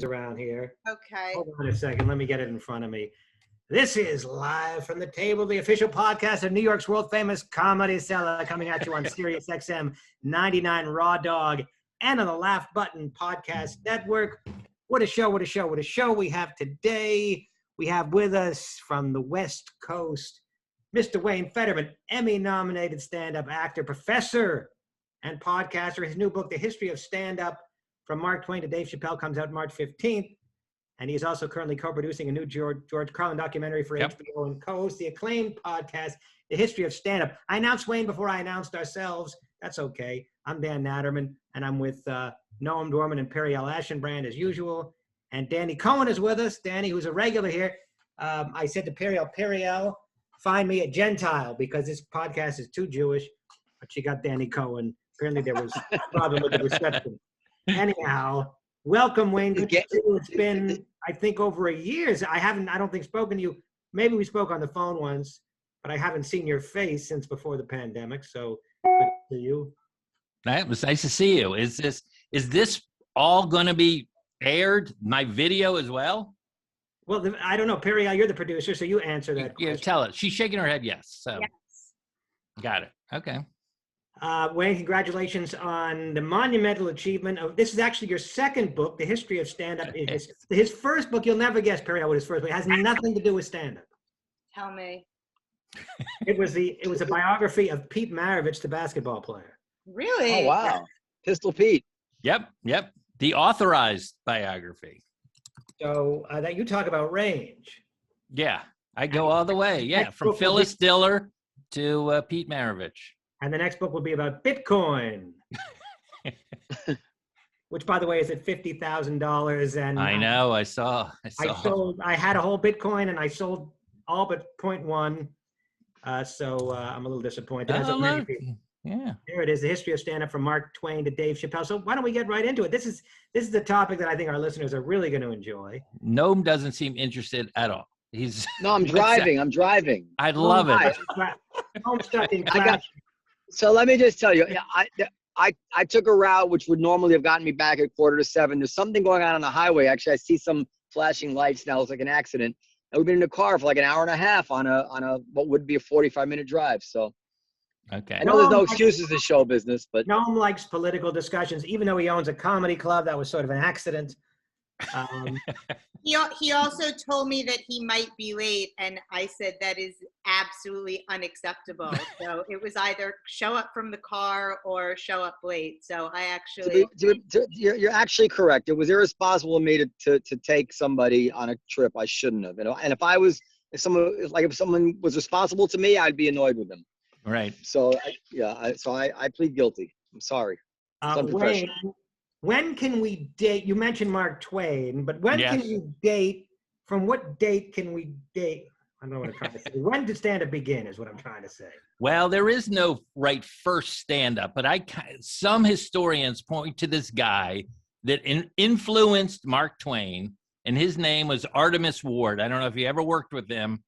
around here. Okay. Hold on a second. Let me get it in front of me. This is Live from the Table, the official podcast of New York's world famous Comedy Cellar, coming at you on Sirius XM 99 Raw Dog and on the Laugh Button Podcast Network. What a show, what a show, what a show we have today. We have with us from the West Coast, Mr. Wayne Fetterman, Emmy-nominated stand-up actor, professor, and podcaster. His new book, The History of Stand-Up, From Mark Twain to Dave Chappelle, comes out March 15th. And he is also currently co-producing a new George Carlin documentary for HBO and co-hosts the acclaimed podcast, The History of Stand-Up. I announced Wayne before I announced ourselves. That's okay. I'm Dan Naturman, and I'm with Noam, Dworman, and Periel Aschenbrand as usual. And Danny Cohen is with us. Danny, who's a regular here. I said to Periel, find me a Gentile because this podcast is too Jewish. But she got Danny Cohen. Apparently there was a problem with the reception. Anyhow, welcome, Wayne. Good to see you. It's been, I think, over a year. I don't think, spoken to you. Maybe we spoke on the phone once, but I haven't seen your face since before the pandemic. So good to see you. It was nice to see you. Is this all going to be aired? My video as well? Well, I don't know. Periel, you're the producer, so you answer that question. Yeah, tell it. She's shaking her head yes. So Yes. Got it. Okay. Wayne, congratulations on the monumental achievement of, this is actually your second book, The History of Stand-Up. His first book, you'll never guess, Periel, what his first book, it has nothing to do with stand-up. Tell me. It was a biography of Pete Maravich, the basketball player. Really? Oh, wow. Pistol Pete. Yep. The authorized biography. So that you talk about range. Yeah, I go all the way. Yeah, Next from book will Phyllis Diller to Pete Maravich. And the next book will be about Bitcoin, which, by the way, is at $50,000. And I know. I saw. I had a whole Bitcoin, and I sold all but 0.1. So I'm a little disappointed. As of many people. Yeah. Here it is, The History of Stand-Up from Mark Twain to Dave Chappelle. So why don't we get right into it? This is the topic that I think our listeners are really going to enjoy. Noam doesn't seem interested at all. No, I'm driving. I'd love it. I'm stuck in traffic. So let me just tell you, I took a route which would normally have gotten me back at 6:45. There's something going on the highway. Actually, I see some flashing lights now. It's like an accident. And we've been in the car for like an hour and a half on a what would be a 45-minute drive. So okay. I know there's no excuses in show business, but Noam likes political discussions, even though he owns a comedy club. That was sort of an accident. He also told me that he might be late, and I said that is absolutely unacceptable. So it was either show up from the car or show up late. So I actually you're actually correct. It was irresponsible of me to take somebody on a trip I shouldn't have. And if someone was responsible to me, I'd be annoyed with them. Right. So I plead guilty. I'm sorry. It's unprofessional. Wayne, when can we date? You mentioned Mark Twain, but when can we date? From what date can we date? I don't know what I'm trying to say. When did stand-up begin is what I'm trying to say. Well, there is no right first stand-up, but some historians point to this guy that influenced Mark Twain, and his name was Artemus Ward. I don't know if you ever worked with him.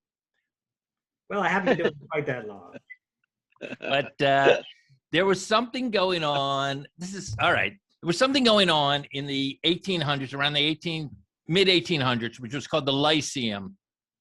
Well, I haven't been doing it quite that long. But there was something going on. There was something going on in the 1800s, around the mid-1800s, which was called the Lyceum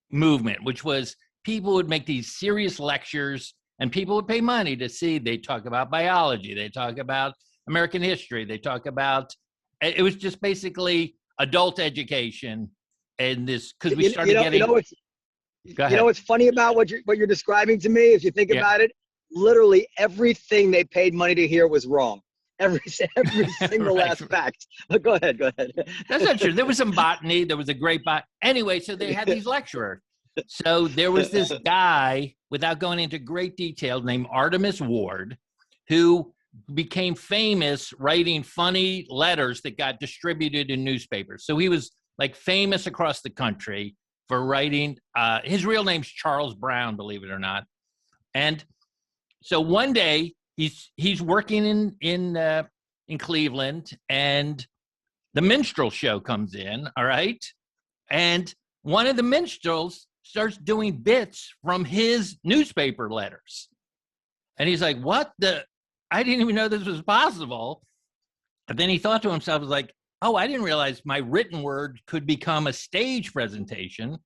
Movement, which was people would make these serious lectures and people would pay money to see. They talk about biology. They talk about American history. They talk about, it was just basically adult education. And this, because we started getting. You know what's funny about what you're describing to me, if you think about it? Literally everything they paid money to hear was wrong. Every single last fact. Go ahead. That's not true. There was some botany. There was a great Anyway, so they had these lecturers. So there was this guy, without going into great detail, named Artemus Ward, who became famous writing funny letters that got distributed in newspapers. So he was like famous across the country for writing. His real name's Charles Brown, believe it or not. And so one day, he's working in Cleveland, and the minstrel show comes in, all right? And one of the minstrels starts doing bits from his newspaper letters. And he's like, I didn't even know this was possible. And then he thought to himself, like, oh, I didn't realize my written word could become a stage presentation.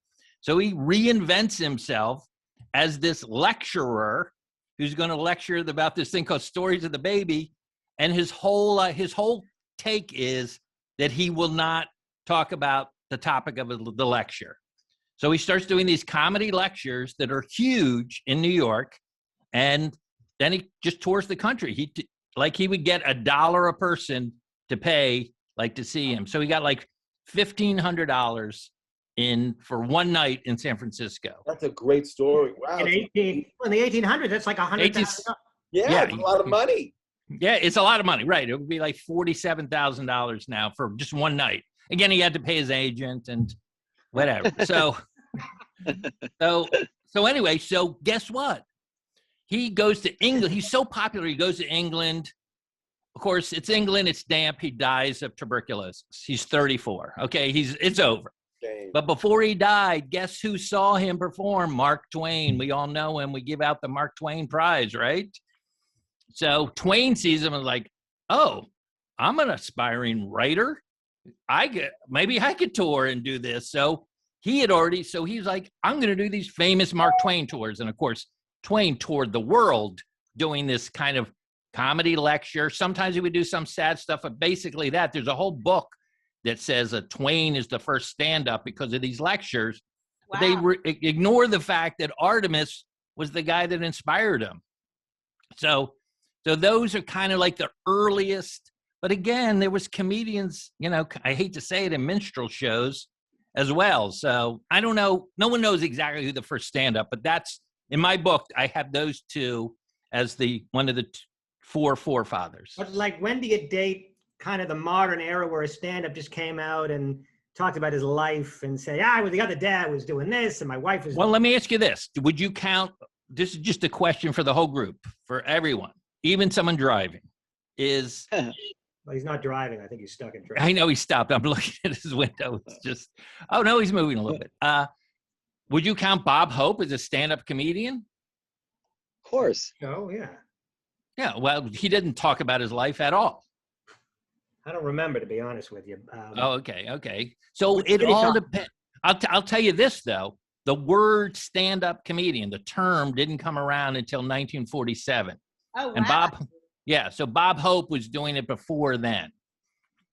So he reinvents himself as this lecturer who's going to lecture about this thing called Stories of the Baby. And his whole take is that he will not talk about the topic of the lecture. So he starts doing these comedy lectures that are huge in New York. And then he just tours the country. He would get $1 a person to pay, like, to see him. So he got like $1,500 in for one night in San Francisco. That's a great story. Wow. In the 1800s, that's like $100,000. Yeah, it's a lot of money. Yeah, it's a lot of money, right? It would be like $47,000 now for just one night. Again, he had to pay his agent and whatever. So anyway, so guess what? He goes to England. He's so popular. He goes to England. Of course, it's England. It's damp. He dies of tuberculosis. He's 34. Okay, it's over. Shame. But before he died, guess who saw him perform? Mark Twain. We all know him. We give out the Mark Twain Prize, right? So Twain sees him and is like, oh, I'm an aspiring writer. Maybe I could tour and do this. So he's like, I'm going to do these famous Mark Twain tours. And of course, Twain toured the world doing this kind of comedy lecture. Sometimes he would do some sad stuff, but basically there's a whole book that says Twain is the first stand-up because of these lectures. Wow. They ignore the fact that Artemis was the guy that inspired him. So those are kind of like the earliest, but again, there was comedians, I hate to say it, in minstrel shows as well. So I don't know. No one knows exactly who the first stand-up, but that's, in my book, I have those two as one of the four forefathers. But like, when do you date kind of the modern era where a stand-up just came out and talked about his life and say, the other day I was doing this and my wife was... Well, let me ask you this. Would you count, this is just a question for the whole group, for everyone, even someone driving, is... Well, he's not driving. I think he's stuck in traffic. I know he stopped. I'm looking at his window. It's just, oh no, he's moving a little bit. Would you count Bob Hope as a stand-up comedian? Of course. Oh, yeah. Yeah, well, he didn't talk about his life at all. I don't remember, to be honest with you. Okay. So it all depends. I'll tell you this, though. The word stand-up comedian, the term, didn't come around until 1947. Oh, wow. And so Bob Hope was doing it before then.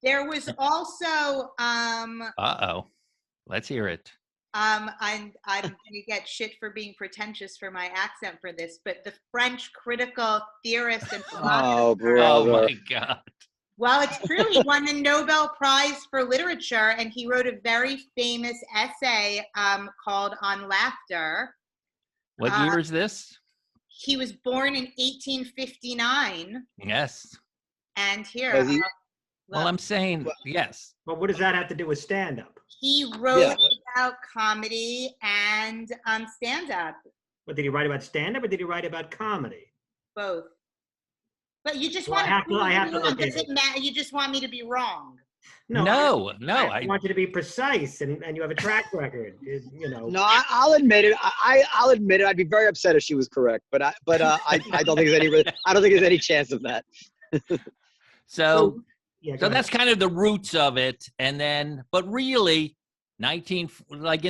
There was also... Let's hear it. I'm going to get shit for being pretentious for my accent for this, but the French critical theorist and philosopher. Oh, my God. Well, it's true. He won the Nobel Prize for Literature, and he wrote a very famous essay called On Laughter. What year is this? He was born in 1859. Yes. And here... Well, I'm saying yes. But what does that have to do with stand-up? He wrote about comedy and stand-up. But did he write about stand-up or did he write about comedy? Both. But you just Well, want I have to look Does it matter? You just want me to be wrong. No. I want you to be precise, and you have a track record. No, I'll admit it. I'll admit it. I'd be very upset if she was correct, but I don't think there's any chance of that. So that's kind of the roots of it. And then, but really, like in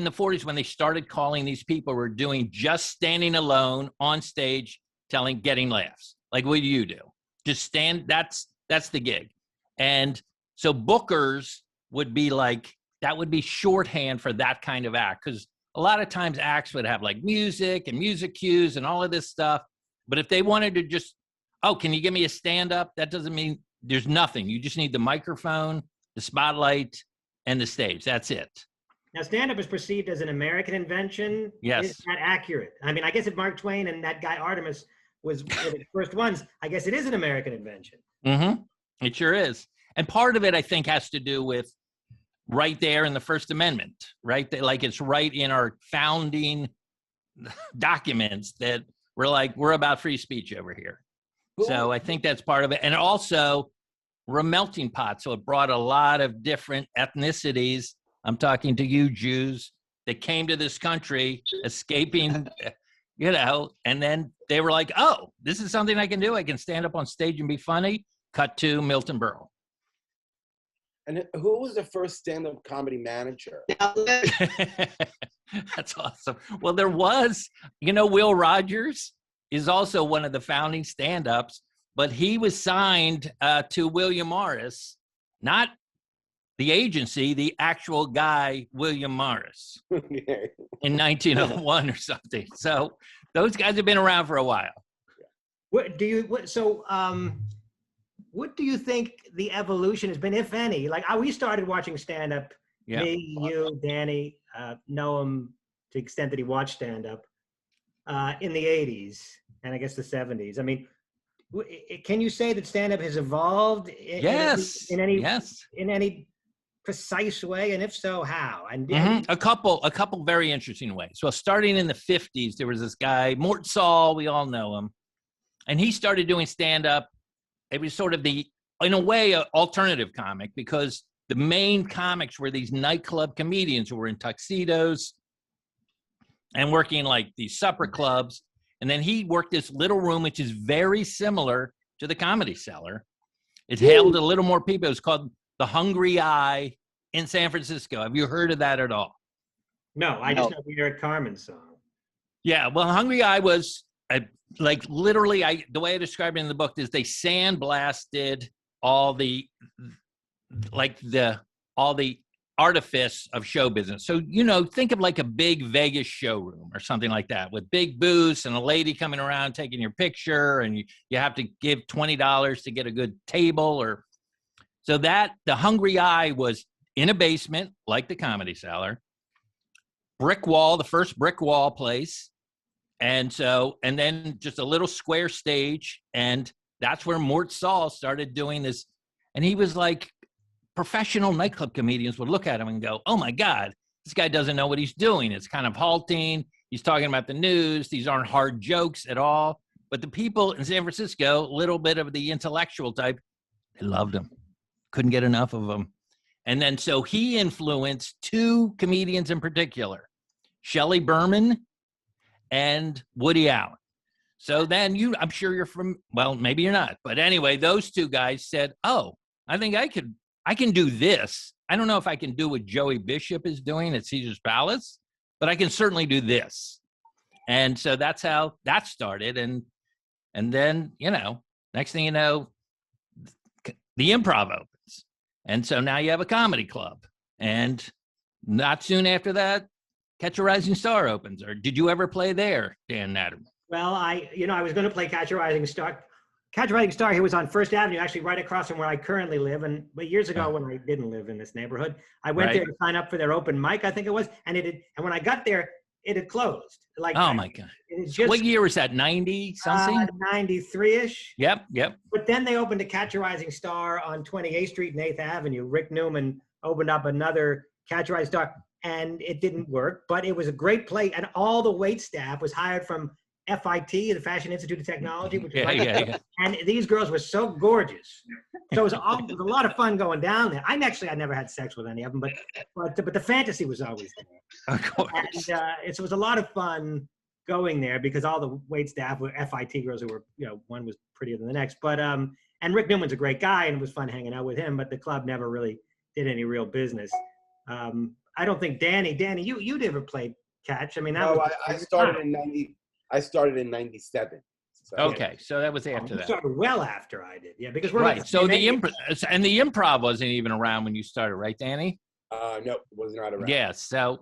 the 40s, when they started calling these people who were doing just standing alone on stage, getting laughs. Like, what do you do? Just stand. That's the gig. And so bookers would be like, that would be shorthand for that kind of act. Because a lot of times acts would have like music and music cues and all of this stuff. But if they wanted to just, can you give me a stand-up? That doesn't mean there's nothing. You just need the microphone, the spotlight, and the stage. That's it. Now, stand-up is perceived as an American invention. Yes. Is that accurate? I mean, I guess if Mark Twain and that guy Artemis was the first ones, I guess it is an American invention. Mm-hmm. It sure is. And part of it, I think, has to do with right there in the First Amendment, right? Like, it's right in our founding documents that we're about free speech over here. Cool. So I think that's part of it. And also, we're a melting pot. So it brought a lot of different ethnicities. I'm talking to you Jews that came to this country escaping, and then they were like, oh, this is something I can do. I can stand up on stage and be funny. Cut to Milton Berle. And who was the first stand-up comedy manager? That's awesome. Well, there was, Will Rogers is also one of the founding stand-ups, but he was signed to William Morris, not the agency, the actual guy, William Morris, in 1901 or something. So those guys have been around for a while. What do you think the evolution has been, if any? Like, we started watching stand-up, me, you, Danny, Noam, to the extent that he watched stand-up, in the 80s and I guess the 70s. I mean, can you say that stand-up has evolved in any precise way? And if so, how? And a couple very interesting ways. Well, starting in the 50s, there was this guy, Mort Saul, we all know him, and he started doing stand-up. It was sort of in a way, an alternative comic, because the main comics were these nightclub comedians who were in tuxedos and working like these supper clubs. And then he worked this little room, which is very similar to the Comedy Cellar. It held a little more people. It was called The Hungry Eye in San Francisco. Have you heard of that at all? No, I just know the Eric Carmen song. Yeah, well, Hungry Eye was literally, the way I describe it in the book is they sandblasted all the artifice of show business. So, think of like a big Vegas showroom or something like that, with big booths and a lady coming around taking your picture, and you have to give $20 to get a good table. So that the Hungry Eye was in a basement, like the Comedy Cellar, brick wall, the first brick wall place. And then just a little square stage. And that's where Mort Saul started doing this. And he was like, professional nightclub comedians would look at him and go, oh my God, this guy doesn't know what he's doing. It's kind of halting. He's talking about the news. These aren't hard jokes at all. But the people in San Francisco, a little bit of the intellectual type, they loved him. Couldn't get enough of him. And then so he influenced two comedians in particular, Shelley Berman and Woody Allen. So then I'm sure you're well, maybe you're not. But anyway, those two guys said, oh, I think I can do this. I don't know if I can do what Joey Bishop is doing at Caesar's Palace, but I can certainly do this. And so that's how that started. And then, next thing you know, the Improv opens. And so now you have a comedy club. And not soon after that, Catch a Rising Star opens. Or did you ever play there, Dan Naturman? Well, I was going to play Catch a Rising Star. Catch a Rising Star here was on First Avenue, actually right across from where I currently live. But years ago, when I didn't live in this neighborhood, I went there to sign up for their open mic, I think it was. And when I got there, it had closed. Oh my God. What year was that? 90 something? 93-ish. Yep. But then they opened a Catch a Rising Star on 28th Street and 8th Avenue. Rick Newman opened up another Catch a Rising Star, and it didn't work, but it was a great play. And all the wait staff was hired from FIT, the Fashion Institute of Technology, which was and these girls were so gorgeous. So it was a lot of fun going down there. I never had sex with any of them, but the fantasy was always there. Of course. And it was a lot of fun going there because all the wait staff were FIT girls who were, one was prettier than the next. But and Rick Newman's a great guy, and it was fun hanging out with him. But the club never really did any real business. I don't think Danny, you never played Catch. I mean, I started in 90. I started in 97. So, okay, so that was after you that. Started well after I did, yeah, because we're right. So the improv wasn't even around when you started, right, Danny? No, it was not around. Yeah. So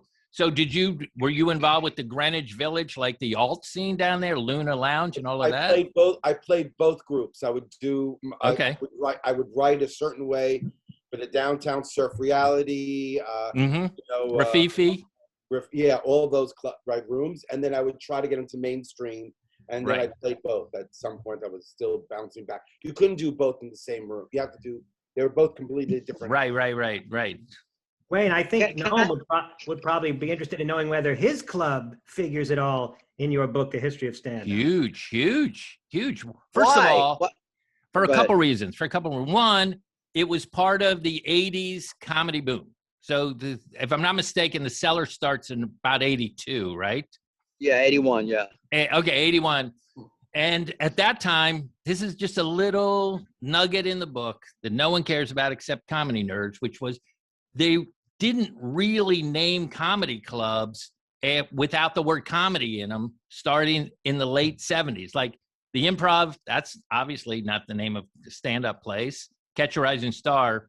were you involved with the Greenwich Village, like the alt scene down there, Luna Lounge, and all of that? I played both groups. I would do. Okay. I would write a certain way for the downtown surf reality. Rafifi. All those rooms, and then I would try to get into mainstream, and then I played both. At some point, I was still bouncing back. You couldn't do both in the same room. You have to do. They were both completely different. Right. Wayne, I think Noam would probably be interested in knowing whether his club figures at all in your book, The History of Stand-Up. Huge. First of all, for a couple reasons. One, it was part of the 80s comedy boom. So if I'm not mistaken, the Cellar starts in about 82, right? Yeah, 81, yeah. Okay, 81. And at that time, this is just a little nugget in the book that no one cares about except comedy nerds, which was they didn't really name comedy clubs without the word comedy in them, starting in the late 70s. Like the Improv, that's obviously not the name of the stand-up place, Catch a Rising Star,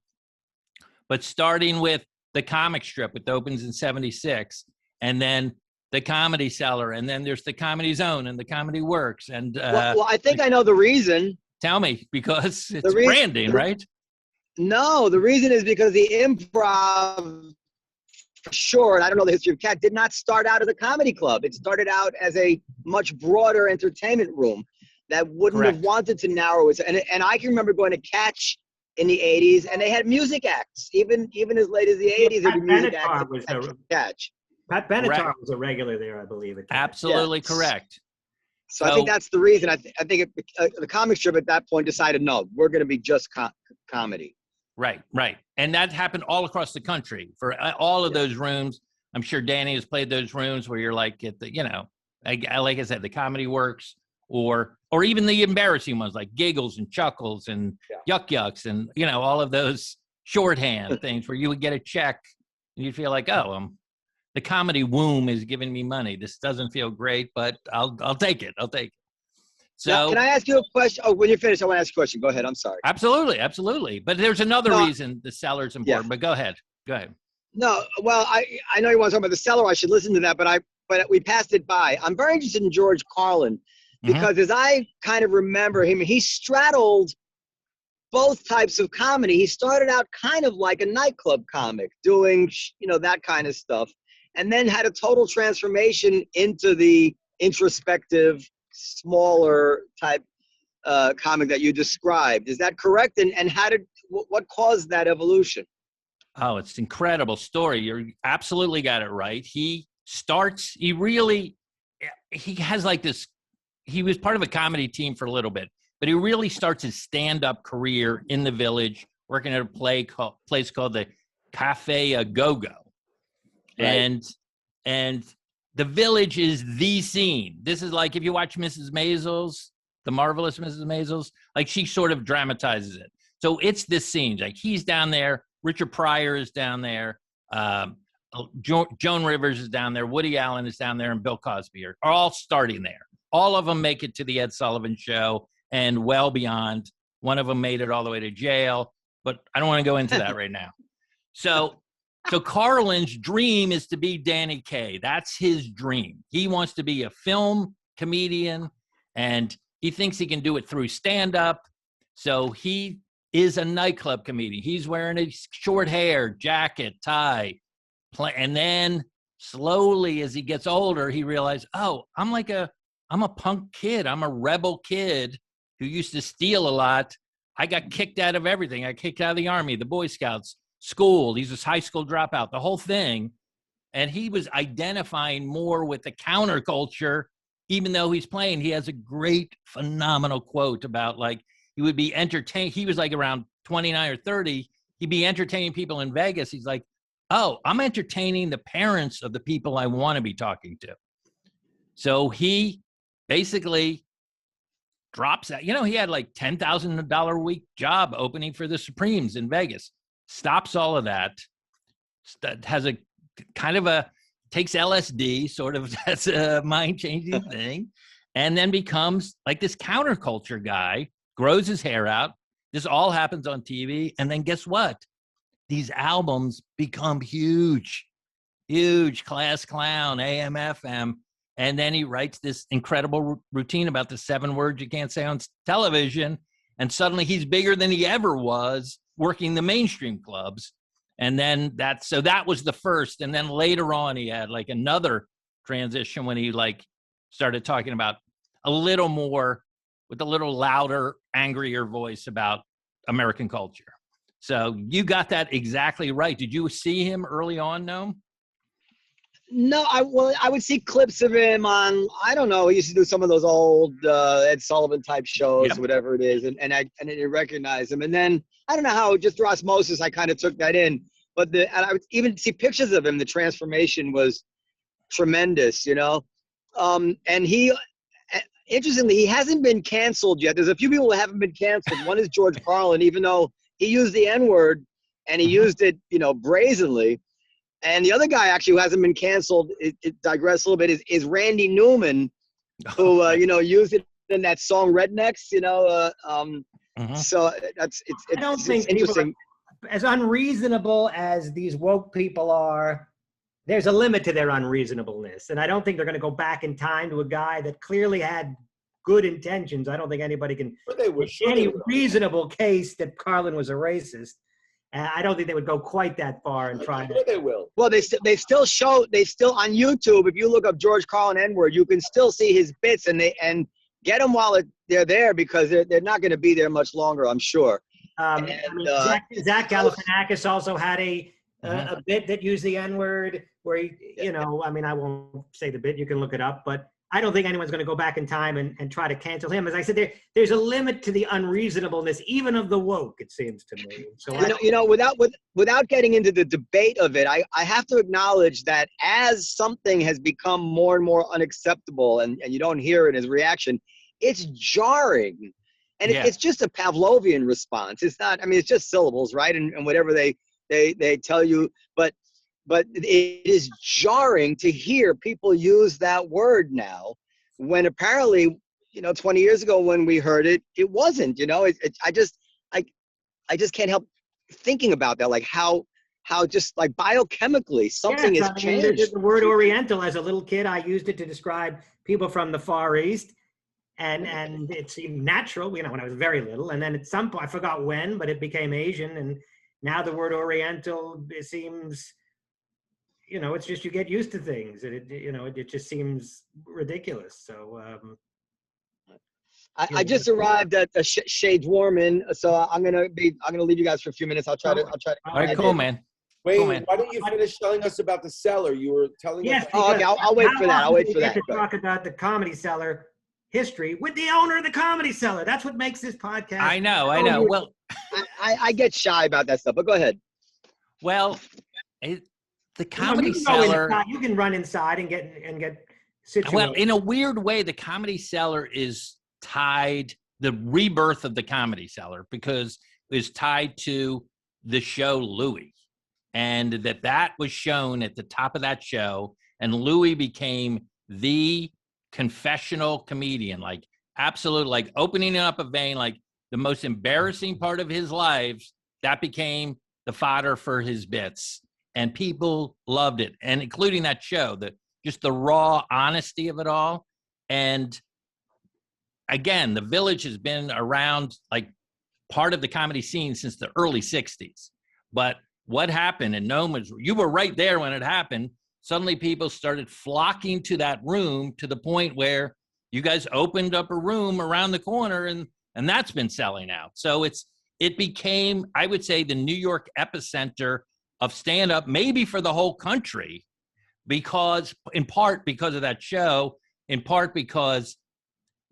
but starting with the comic strip, which opens in 76, and then the Comedy Cellar, and then there's the Comedy Zone and the Comedy Works. And well, I think I know the reason. Tell me, because it's branding, right? No, the reason is because the Improv, for sure, and I don't know the history of CAT, did not start out as a comedy club. It started out as a much broader entertainment room that wouldn't have wanted to narrow it. And I can remember going to Catch in the 80s, and they had music acts. Even as late as the 80s, there were music acts at Catch. Pat Benatar was a regular there, I believe. Absolutely correct. So I think that's the reason. I think the comic strip at that point decided, no, we're going to be just comedy. Right. And that happened all across the country for all of those rooms. I'm sure Danny has played those rooms where you're like at the, like I said, the Comedy Works, or even the embarrassing ones like Giggles and Chuckles and Yuck Yucks and, all of those shorthand things where you would get a check and you'd feel like, oh, the comedy womb is giving me money. This doesn't feel great, but I'll take it. So now, can I ask you a question? Oh, when you're finished, I want to ask you a question. Go ahead. I'm sorry. Absolutely. But there's another reason the Cellar's important, but go ahead. No, well, I know you want to talk about the Cellar. I should listen to that, but we passed it by. I'm very interested in George Carlin because as I kind of remember him, he straddled both types of comedy. He started out kind of like a nightclub comic doing, that kind of stuff, and then had a total transformation into the introspective, smaller type comic that you described. Is that correct? And what caused that evolution? Oh, it's an incredible story. You absolutely got it right. He has like this, he was part of a comedy team for a little bit, but he really starts his stand-up career in the Village, working at a place called the Cafe A Go-Go. Right. And the Village is the scene. This is like if you watch Mrs. Maisels, The Marvelous Mrs. Maisels, like she sort of dramatizes it. So it's this scene. Like he's down there, Richard Pryor is down there, Joan Rivers is down there, Woody Allen is down there, and Bill Cosby are all starting there. All of them make it to the Ed Sullivan Show and well beyond. One of them made it all the way to jail, but I don't want to go into that right now. So Carlin's dream is to be Danny Kaye. That's his dream. He wants to be a film comedian, and he thinks he can do it through stand-up. So he is a nightclub comedian. He's wearing a short hair, jacket, tie. And then slowly, as he gets older, he realized, oh, I'm a punk kid. I'm a rebel kid who used to steal a lot. I got kicked out of everything. I kicked out of the Army, the Boy Scouts, school. He's this high school dropout, the whole thing. And he was identifying more with the counterculture, even though he's playing. He has a great, phenomenal quote about like, he would be entertained. He was like around 29 or 30. He'd be entertaining people in Vegas. He's like, oh, I'm entertaining the parents of the people I want to be talking to. So he basically drops out. He had like $10,000 a week job opening for the Supremes in Vegas. Stops all of that. Has a kind of takes LSD sort of as a mind-changing thing, and then becomes like this counterculture guy, grows his hair out. This all happens on TV. And then guess what? These albums become huge, Class Clown, AM, FM. And then he writes this incredible routine about the 7 words you can't say on television. And suddenly he's bigger than he ever was working the mainstream clubs. And then that was the first. And then later on, he had like another transition when he like started talking about a little more with a little louder, angrier voice about American culture. So you got that exactly right. Did you see him early on, Noam? No, I would see clips of him on, I don't know, he used to do some of those old Ed Sullivan type shows, whatever it is, and I didn't recognize him. And then, I don't know how, just through osmosis, I kind of took that in. But and I would even see pictures of him. The transformation was tremendous, And he, interestingly, he hasn't been canceled yet. There's a few people that haven't been canceled. One is George Carlin, even though he used the N-word and he used it, brazenly. And the other guy actually who hasn't been canceled, it digress a little bit, is Randy Newman, who, used it in that song Rednecks, So I don't think interesting. As unreasonable as these woke people are, there's a limit to their unreasonableness. And I don't think they're going to go back in time to a guy that clearly had good intentions. I don't think anybody can make any reasonable case that Carlin was a racist. I don't think they would go quite that far and try to. They will. Well, they still on YouTube, if you look up George Carlin N-word, you can still see his bits and get them while they're there, because they're not going to be there much longer, I'm sure. Zach Galifianakis also had a bit that used the N-word where he, I won't say the bit, you can look it up, but I don't think anyone's going to go back in time and try to cancel him. As I said, there's a limit to the unreasonableness, even of the woke, it seems to me. So without getting into the debate of it, I have to acknowledge that as something has become more and more unacceptable, and you don't hear it as reaction, it's jarring. And it's just a Pavlovian response. It's not, it's just syllables, right? And whatever they tell you, but it is jarring to hear people use that word now, when apparently, 20 years ago when we heard it, it wasn't. I just can't help thinking about that, like how just like biochemically something has changed. The word Oriental, as a little kid, I used it to describe people from the Far East. And it seemed natural, when I was very little. And then at some point, I forgot when, but it became Asian. And now the word Oriental, it seems, it's just, you get used to things. It just seems ridiculous. So I just arrived at Shea Dworman, so I'm gonna leave you guys for a few minutes. I'll try to. All right, cool, man. Wayne, why don't you finish telling us about the cellar? You were telling us. Oh, okay. I'll wait for that. I'll wait for that. To talk about the Comedy Cellar history with the owner of the Comedy Cellar. That's what makes this podcast. I know. Well, I get shy about that stuff, but go ahead. Well, the Comedy Cellar. You can run inside and get situated. Well, in a weird way, the Comedy Cellar is tied. The rebirth of the Comedy Cellar, because it was tied to the show Louis, and that was shown at the top of that show, and Louis became the confessional comedian, like absolute, like opening up a vein, like the most embarrassing part of his life, that became the fodder for his bits, and people loved it, and including that show, just the raw honesty of it all. And again, the Village has been around, like part of the comedy scene since the early 60s. But what happened, and Noam, you were right there when it happened, suddenly people started flocking to that room, to the point where you guys opened up a room around the corner, and that's been selling out. So it became, I would say, the New York epicenter of stand-up, maybe for the whole country, in part because of that show, in part because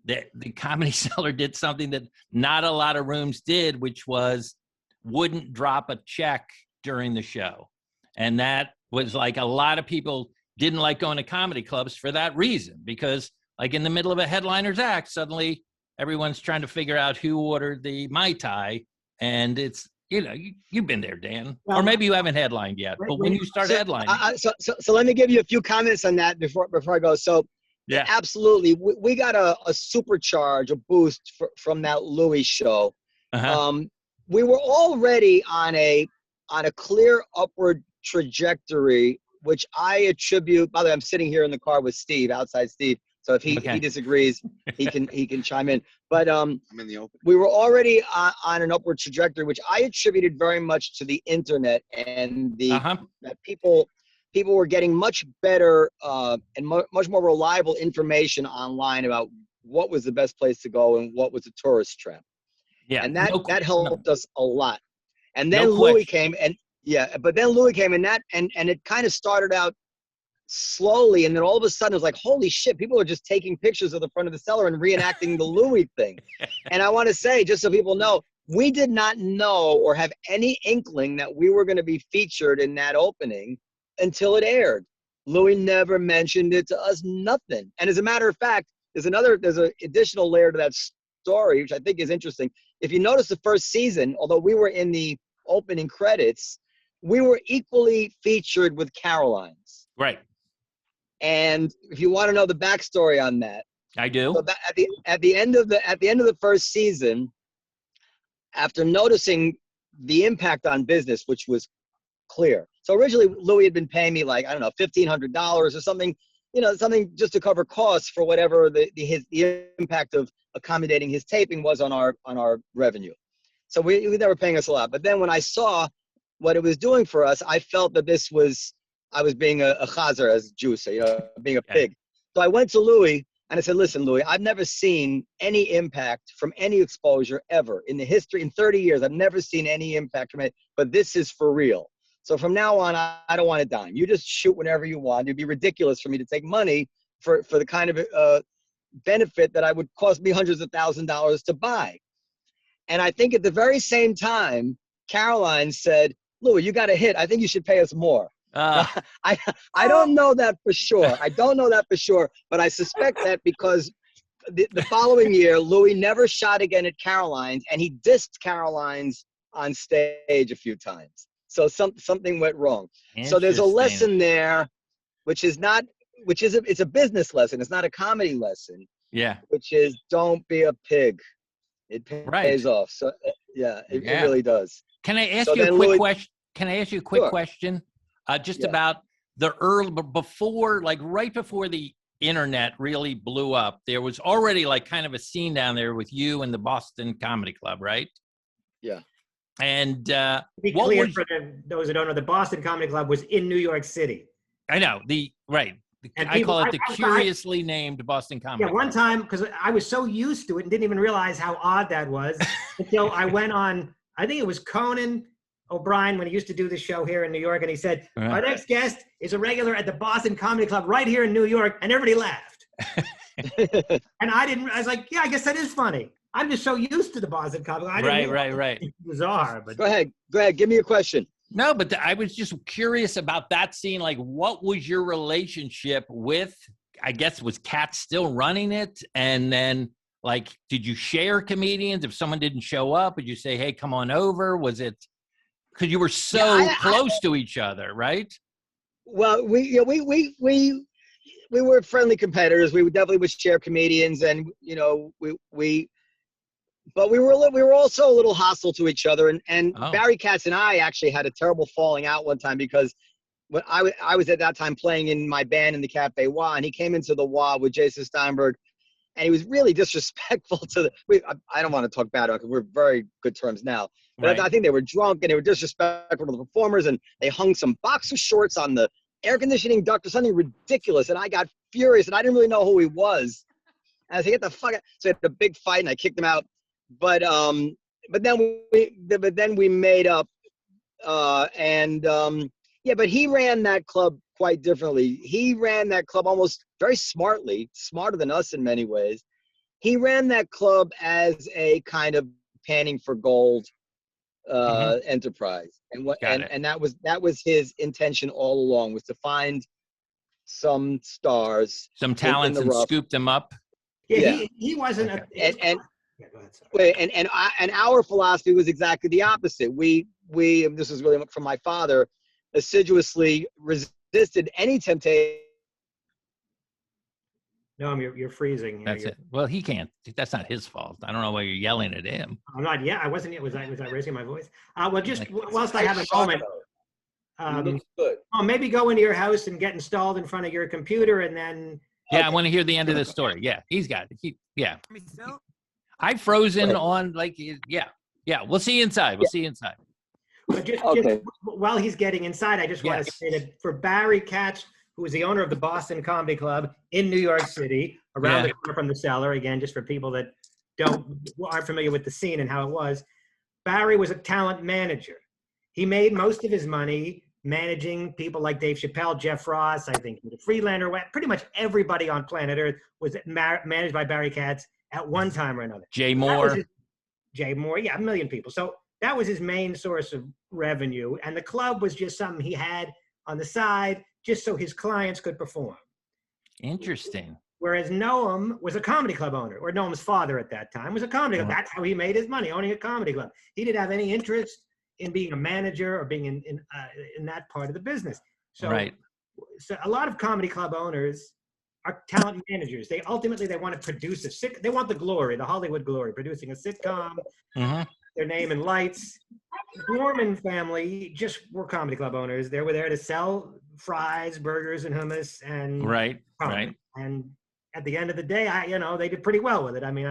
the Comedy Cellar did something that not a lot of rooms did, which was wouldn't drop a check during the show. And that was like, a lot of people didn't like going to comedy clubs for that reason, because like in the middle of a headliner's act, suddenly everyone's trying to figure out who ordered the Mai Tai. And it's, you've been there, Dan, or maybe you haven't headlined yet, but when you start headlining. So let me give you a few comments on that before I go. So yeah, absolutely. We got a supercharge, a boost from that Louis show. We were already on a clear upward trajectory, which I attribute. By the way, I'm sitting here in the car with Steve, outside Steve. So if he disagrees, he can chime in. But I'm in the open. We were already on an upward trajectory, which I attributed very much to the internet and that people were getting much better and much more reliable information online about what was the best place to go and what was a tourist trap. Yeah, and that helped us a lot. And then Louis came, and it kind of started out slowly, and then all of a sudden it was like, holy shit, people are just taking pictures of the front of the cellar and reenacting the Louis thing. And I want to say, just so people know, we did not know or have any inkling that we were going to be featured in that opening until it aired. Louis never mentioned it to us, nothing. And as a matter of fact, there's an additional layer to that story, which I think is interesting. If you notice the first season, although we were in the opening credits, we were equally featured with Caroline's. Right. And if you want to know the backstory on that, I do. so that at the end of the first season, after noticing the impact on business, which was clear. So originally Louis had been paying me like, I don't know, $1,500 or something, something just to cover costs for whatever the impact of accommodating his taping was on our revenue. So they were paying us a lot. But then when I saw what it was doing for us, I felt that I was being a chazer, as Jews say, being a pig. So I went to Louis and I said, listen, Louis, I've never seen any impact from any exposure ever in the history. In 30 years, I've never seen any impact from it, but this is for real. So from now on, I don't want a dime. You just shoot whenever you want. It'd be ridiculous for me to take money for the kind of benefit that I would cost me hundreds of thousands of dollars to buy. And I think at the very same time, Caroline said, Louis, you got a hit. I think you should pay us more. I don't know that for sure. I don't know that for sure, but I suspect that because the following year, Louis never shot again at Caroline's, and he dissed Caroline's on stage a few times. So something went wrong. So there's a lesson there, it's a business lesson. It's not a comedy lesson. Yeah. Which is don't be a pig. It pays off. So it really does. Can I ask you a quick question? Can I ask you a quick question? About the early, before, like right before the internet really blew up, there was already like kind of a scene down there with you and the Boston Comedy Club, right? Yeah. And to be clear for those who don't know, the Boston Comedy Club was in New York City. I know I call it the curiously named Boston Comedy Club. One time, because I was so used to it and didn't even realize how odd that was until I went on, I think it was Conan O'Brien when he used to do the show here in New York, and he said, our next guest is a regular at the Boston Comedy Club right here in New York, and everybody laughed. And I was like, yeah, I guess that is funny. I'm just so used to the Boston Comedy Club. Right. It's bizarre. But Go ahead, give me a question. No, but I was just curious about that scene. Like, what was your relationship with, I guess, was Kat still running it? And then, like, did you share comedians? If someone didn't show up, would you say, hey, come on over? Was it, because you were so close to each other, right? Well, we were friendly competitors. We definitely would share comedians, and but we were also a little hostile to each other. And Barry Katz and I actually had a terrible falling out one time because when I was at that time playing in my band in the Cafe Wah, and he came into the Wah with Jason Steinberg, and he was really disrespectful to I don't want to talk bad on it because we're very good terms now. But I think they were drunk and they were disrespectful to the performers, and they hung some boxer shorts on the air conditioning duct or something ridiculous. And I got furious, and I didn't really know who he was. And I said, get the fuck out. So I had a big fight, and I kicked him out. But then we made up, but he ran that club quite differently. He ran that club almost very smartly, smarter than us in many ways. He ran that club as a kind of panning for gold enterprise, and that was his intention all along, was to find some stars, some talents, and scoop them up. He wasn't Yeah, go ahead, sorry. And our philosophy was exactly the opposite. We this is really from my father, assiduously resisted any temptation. No, you're freezing. That's it. Well, he can't. That's not his fault. I don't know why you're yelling at him. I'm not. Yeah, I wasn't. Was I raising my voice? Well, just whilst I have a moment. Good. Maybe go into your house and get installed in front of your computer, and then. Yeah, I want to hear the end of the story. Yeah, he's got it. I've frozen on we'll see you inside. We'll see you inside. But just while he's getting inside, I just want to say that for Barry Katz, who is the owner of the Boston Comedy Club in New York City, around the corner from the Cellar, again, just for people that aren't familiar with the scene and how it was, Barry was a talent manager. He made most of his money managing people like Dave Chappelle, Jeff Ross, I think the Freelander, pretty much everybody on planet Earth was managed by Barry Katz at one time or another. Jay Moore, a million people. So that was his main source of revenue. And the club was just something he had on the side just so his clients could perform. Interesting. Whereas Noam was a comedy club owner, or Noam's father at that time was a comedy club. That's how he made his money, owning a comedy club. He didn't have any interest in being a manager or being in that part of the business. So, so a lot of comedy club owners are talent managers. They ultimately want to produce they want the glory, the Hollywood glory, producing a sitcom, their name in lights. The Dworman family just were comedy club owners. They were there to sell fries, burgers, and hummus, and right. And at the end of the day, they did pretty well with it. I mean,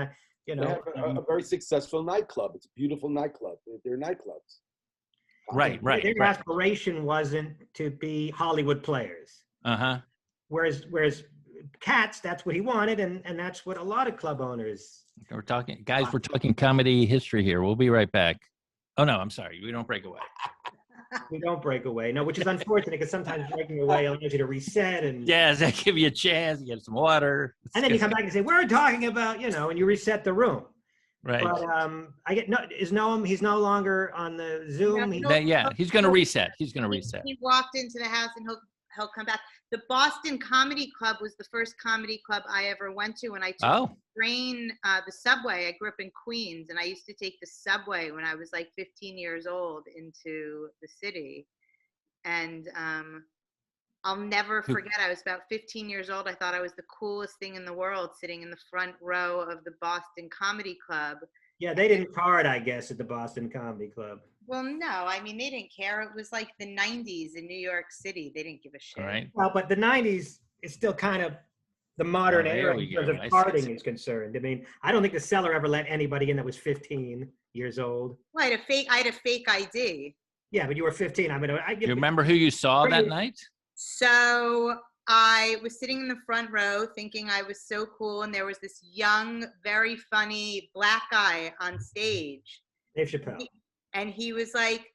they have a very successful nightclub. It's a beautiful nightclub. They're nightclubs. Right. Their aspiration wasn't to be Hollywood players. Whereas Katz, that's what he wanted, and that's what a lot of club owners. We're talking comedy history here. We'll be right back. Oh no, I'm sorry. We don't break away. We don't break away. No, which is unfortunate because sometimes breaking away allows you to reset and. Yes, that give you a chance. You get some water. And then you come back and say, "We're talking about," and you reset the room. Right. But is Noam? He's no longer on the Zoom. He's going to reset. He's going to reset. He walked into the house and he'll come back. The Boston Comedy Club was the first comedy club I ever went to, and I took the train, the subway. I grew up in Queens, and I used to take the subway when I was like 15 years old into the city. And I'll never forget, I was about 15 years old. I thought I was the coolest thing in the world, sitting in the front row of the Boston Comedy Club. Yeah, they didn't card, I guess, at the Boston Comedy Club. Well, no, I mean, they didn't care. It was like the 90s in New York City. They didn't give a shit. Right. Well, but the 90s is still kind of the modern era in terms of carding is concerned. I mean, I don't think the Cellar ever let anybody in that was 15 years old. Well, I had a fake ID. Yeah, but you were 15. I mean, you remember who you saw that night? So I was sitting in the front row thinking I was so cool, and there was this young, very funny black guy on stage. Dave Chappelle. And he was like,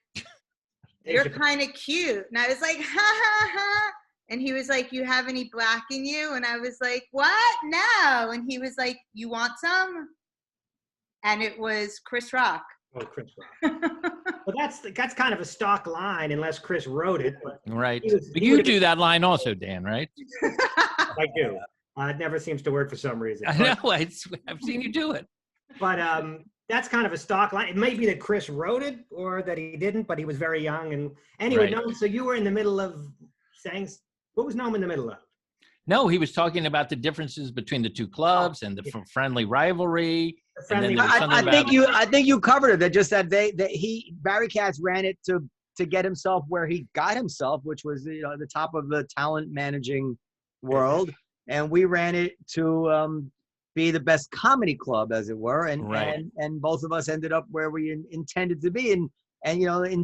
"You're kind of cute." And I was like, "Ha, ha, ha." And he was like, "You have any black in you?" And I was like, "What? No." And he was like, "You want some?" And it was Chris Rock. Oh, Chris Rock. Well, that's kind of a stock line, unless Chris wrote it. But right. But you do that line also, Dan, right? I do. It never seems to work for some reason. I know. I've seen you do it. But that's kind of a stock line. It may be that Chris wrote it or that he didn't, but he was very young. And anyway, Noam, so you were in the middle of saying, what was Noam in the middle of? No, he was talking about the differences between the two clubs and the friendly rivalry. I think you covered it. That just that Barry Katz ran it to get himself where he got himself, which was the top of the talent managing world, and we ran it to be the best comedy club, as it were, and both of us ended up where we intended to be. And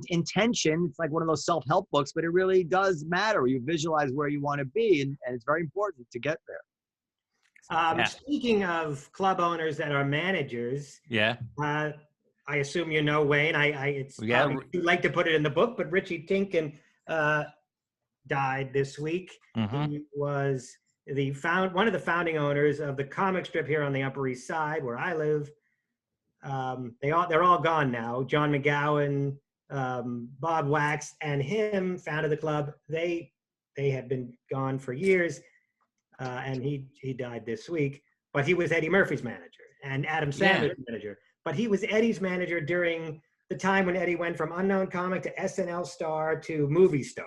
intention, it's like one of those self-help books, but it really does matter. You visualize where you want to be, and it's very important to get there. Speaking of club owners that are managers, I assume you know Wayne. It's too late to put it in the book, but Richie Tinken died this week. He was one of the founding owners of the comic strip here on the Upper East Side, where I live. They're all gone now. John McGowan, Bob Wax, and him founded the club. They had been gone for years, and he died this week. But he was Eddie Murphy's manager and Adam Sandler's manager. But he was Eddie's manager during the time when Eddie went from unknown comic to SNL star to movie star.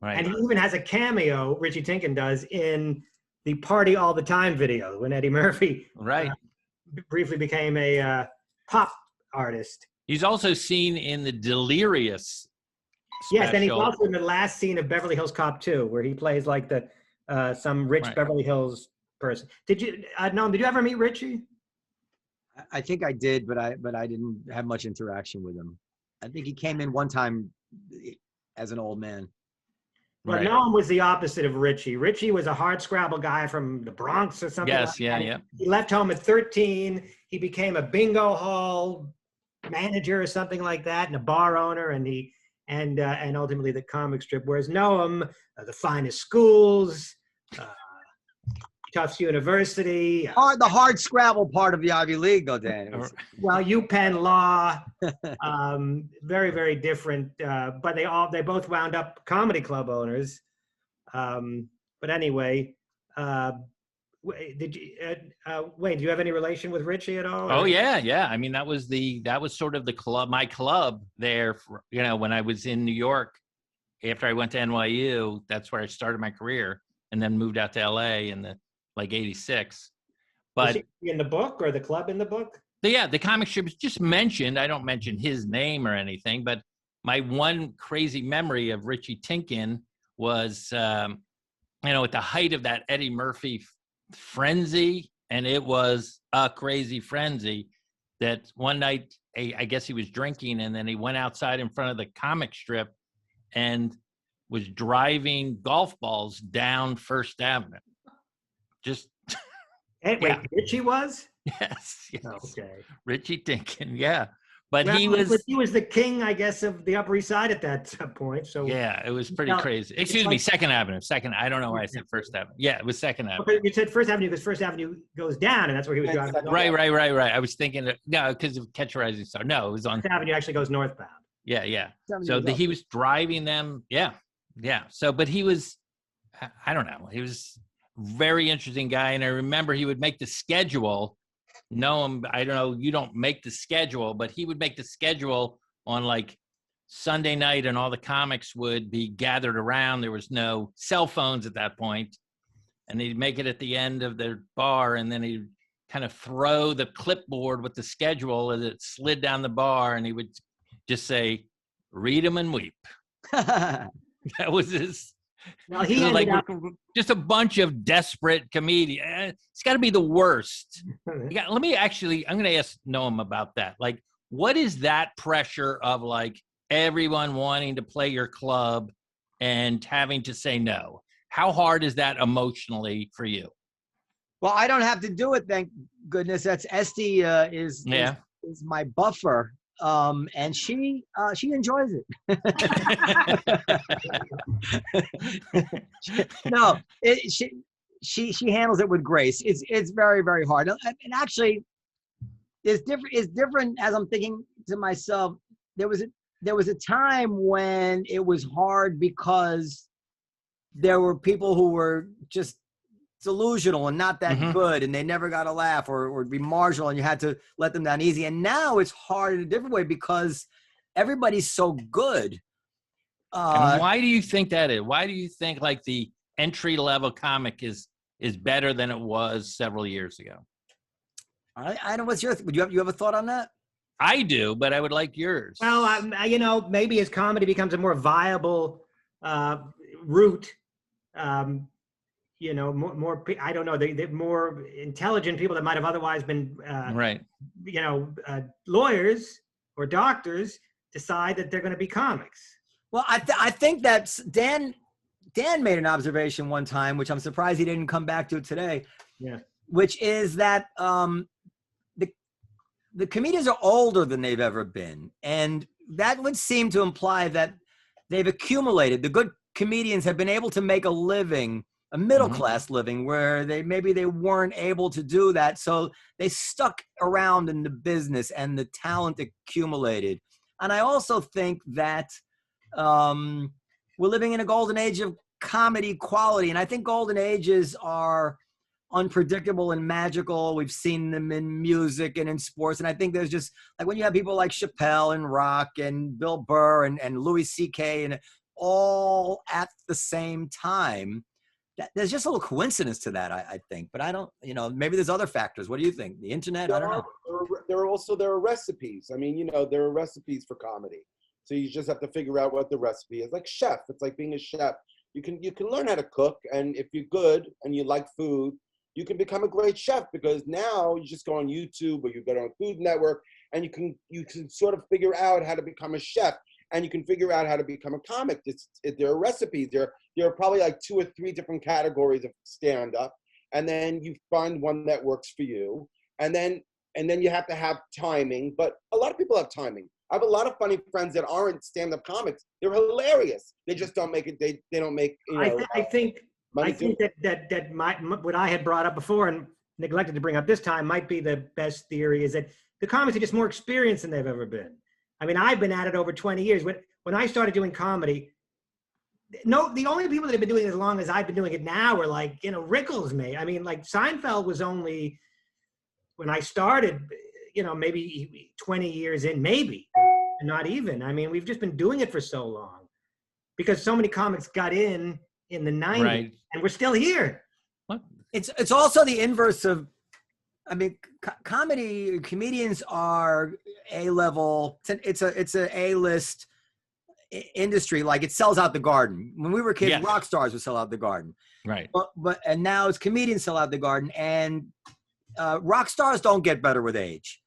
Right. And he even has a cameo, Richie Tinken does, in the Party All the Time video when Eddie Murphy briefly became a pop artist. He's also seen in the Delirious special. Yes, and he's also in the last scene of Beverly Hills Cop 2, where he plays like some rich Beverly Hills person. Did you, Noam, did you ever meet Richie? I think I did, but I didn't have much interaction with him. I think he came in one time as an old man. But Noam was the opposite of Richie. Richie was a hardscrabble guy from the Bronx or something. Yes, He left home at 13. He became a bingo hall manager or something like that, and a bar owner, and ultimately the comic strip. Whereas Noam, the finest schools, Tufts University. The hard scrabble part of the Ivy League, though, Dan. Well, UPenn Law, very, very different. But they both wound up comedy club owners. But anyway, Did you, Wayne, do you have any relation with Richie at all? Oh yeah. I mean, that was sort of the club, my club there. For, when I was in New York, after I went to NYU, that's where I started my career, and then moved out to LA in like '86. But was he in the book or the club in the book? The comic strip is just mentioned. I don't mention his name or anything, but my one crazy memory of Richie Tinken was, at the height of that Eddie Murphy frenzy, and it was a crazy frenzy, that one night, I guess he was drinking, and then he went outside in front of the comic strip and was driving golf balls down First Avenue. Just Wait, Richie was? Yes. Okay. Richie Tinken, yeah. But well, he was the king, I guess, of the Upper East Side at that point. So yeah, it was pretty crazy. Excuse me, Second Avenue. I don't know why I said First Avenue. Yeah, it was Second Avenue. Okay, you said First Avenue because First Avenue goes down, and that's where he was driving. Right. I was thinking because of Catch a Rising Star. No, it was on First Avenue actually goes northbound. Yeah. So he was driving them. Yeah. So, but he was, I don't know. He was a very interesting guy, and I remember he would make the schedule. Noam, I don't know, you don't make the schedule, but he would make the schedule on like Sunday night, and all the comics would be gathered around. There was no cell phones at that point, and he'd make it at the end of the bar, and then he'd kind of throw the clipboard with the schedule as it slid down the bar, and he would just say, "Read them and weep." That was his. Well, he just a bunch of desperate comedians. It's got to be the worst. I'm going to ask Noam about that. Like, what is that pressure of like everyone wanting to play your club and having to say no? How hard is that emotionally for you? Well, I don't have to do it, thank goodness. That's Esty is my buffer. And she enjoys it. No, she handles it with grace. It's very, very hard. And actually, it's different as I'm thinking to myself. There was a time when it was hard because there were people who were just delusional and not that good, and they never got a laugh or be marginal, and you had to let them down easy. And now it's hard in a different way because everybody's so good. And why do you think that is? Why do you think like the entry level comic is better than it was several years ago? I don't. What's your? Would you have a thought on that? I do, but I would like yours. Well, maybe as comedy becomes a more viable route. More. I don't know. The more intelligent people that might have otherwise been, lawyers or doctors decide that they're going to be comics. Well, I think that Dan made an observation one time, which I'm surprised he didn't come back to today. Yeah. Which is that the comedians are older than they've ever been, and that would seem to imply that they've accumulated. The good comedians have been able to make a living. A middle-class living where they weren't able to do that. So they stuck around in the business and the talent accumulated. And I also think that we're living in a golden age of comedy quality. And I think golden ages are unpredictable and magical. We've seen them in music and in sports. And I think there's just like when you have people like Chappelle and Rock and Bill Burr and Louis C.K. and all at the same time, there's just a little coincidence to that, I think. But I don't, maybe there's other factors. What do you think? The internet? I don't know. There are recipes. I mean, there are recipes for comedy. So you just have to figure out what the recipe is. Like chef, it's like being a chef. You can learn how to cook, and if you're good and you like food, you can become a great chef, because now you just go on YouTube or you go on Food Network, and you can sort of figure out how to become a chef. And you can figure out how to become a comic. There are recipes. There are probably like 2 or 3 different categories of stand-up, and then you find one that works for you. And then you have to have timing. But a lot of people have timing. I have a lot of funny friends that aren't stand-up comics. They're hilarious. They just don't make it. They don't make. I think that what I had brought up before and neglected to bring up this time might be the best theory, is that the comics are just more experienced than they've ever been. I mean, I've been at it over 20 years. When I started doing comedy, no, the only people that have been doing it as long as I've been doing it now are like, Rickles me. I mean, like Seinfeld was only, when I started, maybe 20 years in, maybe, not even. I mean, we've just been doing it for so long because so many comics got in the 90s, right, and we're still here. What? It's also the inverse of, I mean, comedians are A-level. It's a A-list industry. Like, it sells out the Garden. When we were kids, yes, rock stars would sell out the Garden. Right. And now it's comedians sell out the Garden, and rock stars don't get better with age.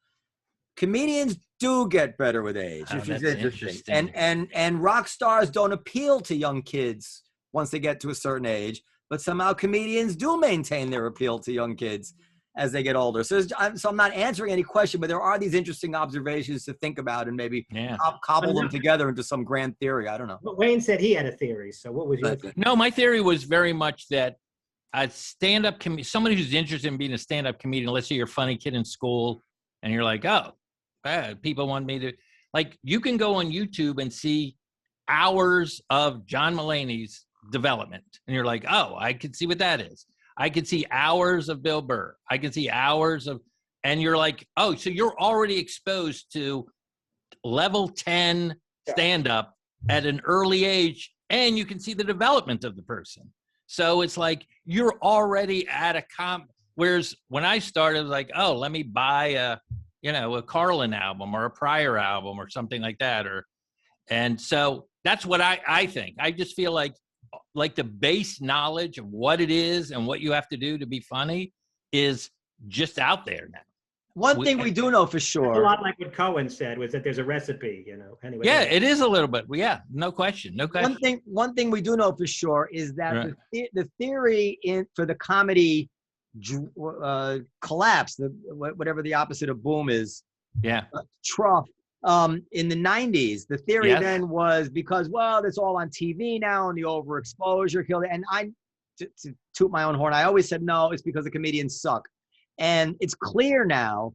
Comedians do get better with age, which is interesting. And rock stars don't appeal to young kids once they get to a certain age, but somehow comedians do maintain their appeal to young kids as they get older. So I'm not answering any question, but there are these interesting observations to think about and maybe cobble them together into some grand theory. I don't know. But Wayne said he had a theory. So what was your theory? No, my theory was very much that a stand-up somebody who's interested in being a stand-up comedian, let's say you're a funny kid in school and you're like, oh, people want me to, like, you can go on YouTube and see hours of John Mulaney's development. And you're like, oh, I can see what that is. I could see hours of Bill Burr. I could see hours of, and you're like, oh, so you're already exposed to level 10 stand-up at an early age, and you can see the development of the person. So it's like you're already at a whereas when I started, like, oh, let me buy a Carlin album or a Pryor album or something like that. And so that's what I think. I just feel like the base knowledge of what it is and what you have to do to be funny is just out there now. One thing we do know for sure. A lot like what Cohen said was that there's a recipe, anyway. Yeah, it is a little bit. Yeah, no question. One thing we do know for sure is that the theory for the comedy collapse, whatever the opposite of boom is, trough, in the 90s, the theory then was because, well, it's all on TV now and the overexposure killed it. And to toot my own horn, I always said, no, it's because the comedians suck. And it's clear now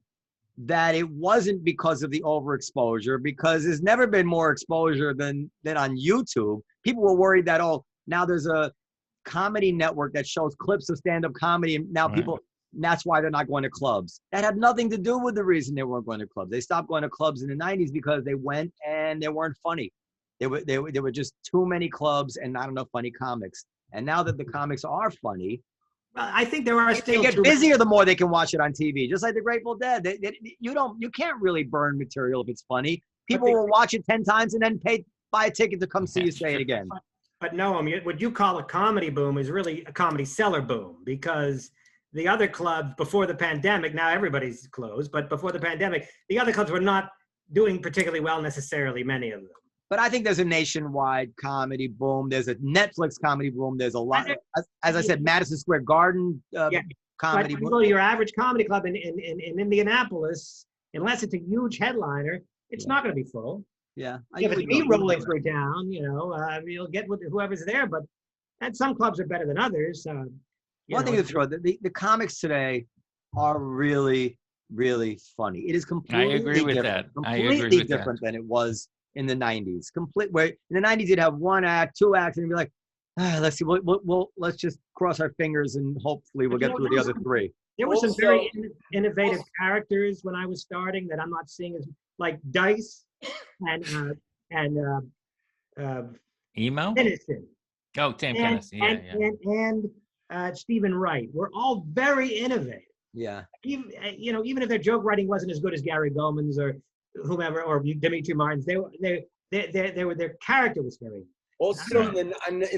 that it wasn't because of the overexposure, because there's never been more exposure than on YouTube. People were worried that, oh, now there's a comedy network that shows clips of stand-up comedy, and now people, that's why they're not going to clubs. That had nothing to do with the reason they weren't going to clubs. They stopped going to clubs in the 90s because they went and they weren't funny. There were just too many clubs and not enough funny comics. And now that the comics are funny, well, I think there are still they get busier the more they can watch it on TV. Just like the Grateful Dead, you can't really burn material if it's funny. People will watch it 10 times and then buy a ticket to come see you say it again. But Noam, what you call a comedy boom is really a comedy seller boom, because the other clubs before the pandemic, now everybody's closed, but before the pandemic, the other clubs were not doing particularly well necessarily, many of them. But I think there's a nationwide comedy boom. There's a Netflix comedy boom. There's a lot, as I said, Madison Square Garden comedy boom. Go to your average comedy club in Indianapolis, unless it's a huge headliner, it's not going to be full. Yeah. If it's me rolling through town, you'll get with whoever's there, but some clubs are better than others. One thing to throw, the comics today are really, really funny. It is completely different than it was in the 90s. Where in the 90s you'd have one act, two acts, and you'd be like, let's see, let's just cross our fingers and hopefully we'll get through the other three. There were some very innovative characters when I was starting that I'm not seeing as, like Dice and Emo? Tennyson. Oh, Tim Tennyson. And Stephen Wright were all very innovative. Yeah. Even if their joke writing wasn't as good as Gary Goldman's or whomever, or Dimitri Martin's, their character was very. Also, in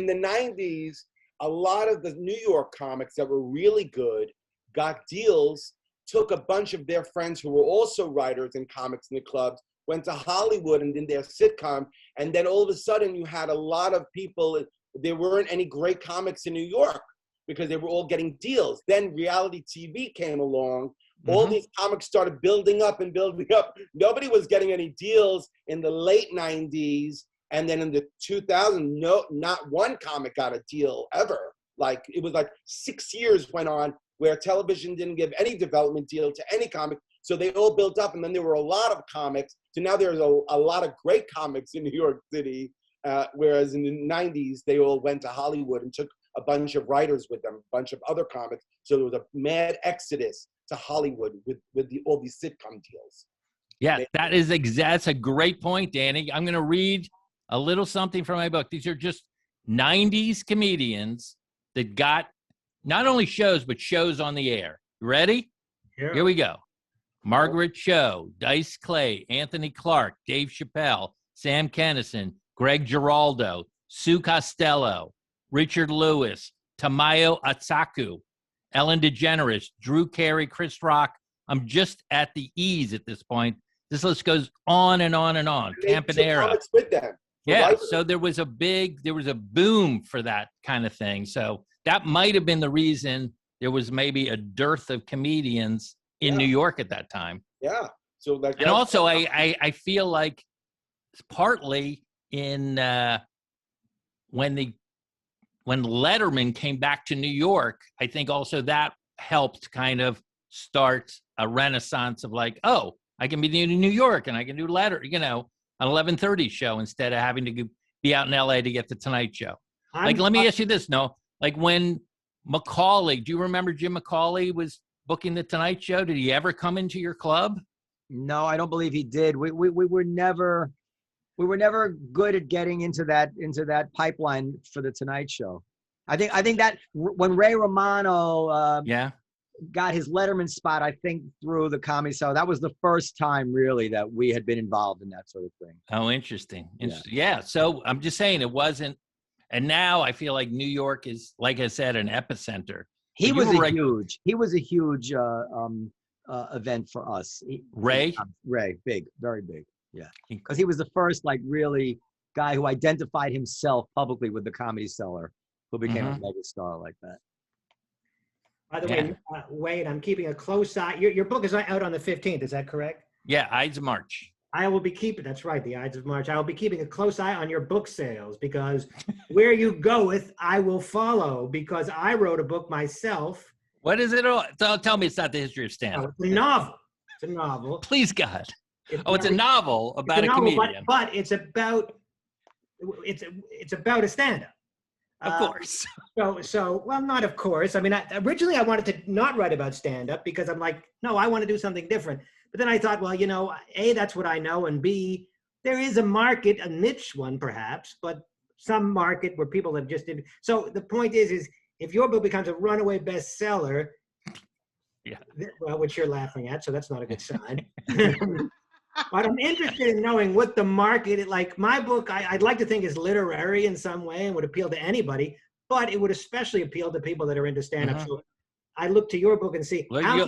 the 90s, a lot of the New York comics that were really good got deals, took a bunch of their friends who were also writers and comics in the clubs, went to Hollywood and did their sitcom, and then all of a sudden you had a lot of people, there weren't any great comics in New York because they were all getting deals. Then reality TV came along. All these comics started building up and building up. Nobody was getting any deals in the late 90s. And then in the 2000s, not one comic got a deal ever. Like, it was like 6 years went on where television didn't give any development deal to any comic. So they all built up, and then there were a lot of comics. So now there's a lot of great comics in New York City. Whereas in the 90s, they all went to Hollywood and took a bunch of writers with them, a bunch of other comics. So there was a mad exodus to Hollywood with all these sitcom deals. Yeah, that's a great point, Danny. I'm going to read a little something from my book. These are just 90s comedians that got not only shows, but shows on the air. Ready? Yeah. Here we go. Margaret Cho, Dice Clay, Anthony Clark, Dave Chappelle, Sam Kinison, Greg Giraldo, Sue Costello, Richard Lewis, Tamayo Atsaku, Ellen DeGeneres, Drew Carey, Chris Rock. I'm just at the E's at this point. This list goes on and on and on. Campanera. With them. Yeah, so there was a boom for that kind of thing. So that might have been the reason there was maybe a dearth of comedians in New York at that time. Yeah. So like, and also I feel like partly in when Letterman came back to New York, I think also that helped kind of start a renaissance of like, oh, I can be in New York and I can do an 11:30 show instead of having to be out in LA to get the Tonight Show. Let me ask you this, no? Like when Macaulay, do you remember Jim Macaulay was booking the Tonight Show? Did he ever come into your club? No, I don't believe he did. We were never good at getting into that pipeline for the Tonight Show. I think that when Ray Romano got his Letterman spot, I think through the Comedy Cellar, that was the first time really that we had been involved in that sort of thing. Oh, interesting. Yeah. So I'm just saying it wasn't, and now I feel like New York is, like I said, an epicenter. He was a huge event for us. Ray, big, very big. Yeah, because he was the first really guy who identified himself publicly with the Comedy Cellar, who became a mega star like that. By the way, Wade, I'm keeping a close eye. Your book is out on the 15th. Is that correct? Yeah, Ides of March. I will be keeping. That's right, the Ides of March. I will be keeping a close eye on your book sales because where you goeth, I will follow. Because I wrote a book myself. What is it? Tell me it's not the history of stand-up. It's a novel. It's a novel. Please, God. It's a novel about a comedian. But it's about a stand-up. Of course. Well, not of course. I mean, originally I wanted to not write about stand-up because I'm like, no, I want to do something different. But then I thought, well, A, that's what I know, and B, there is a market, a niche one perhaps, but some market where people have just did. So the point is if your book becomes a runaway bestseller, well, which you're laughing at, so that's not a good sign. But I'm interested in knowing what the market, like my book, I'd like to think is literary in some way and would appeal to but it would especially appeal to people that are into stand-up. So I look to your book and see how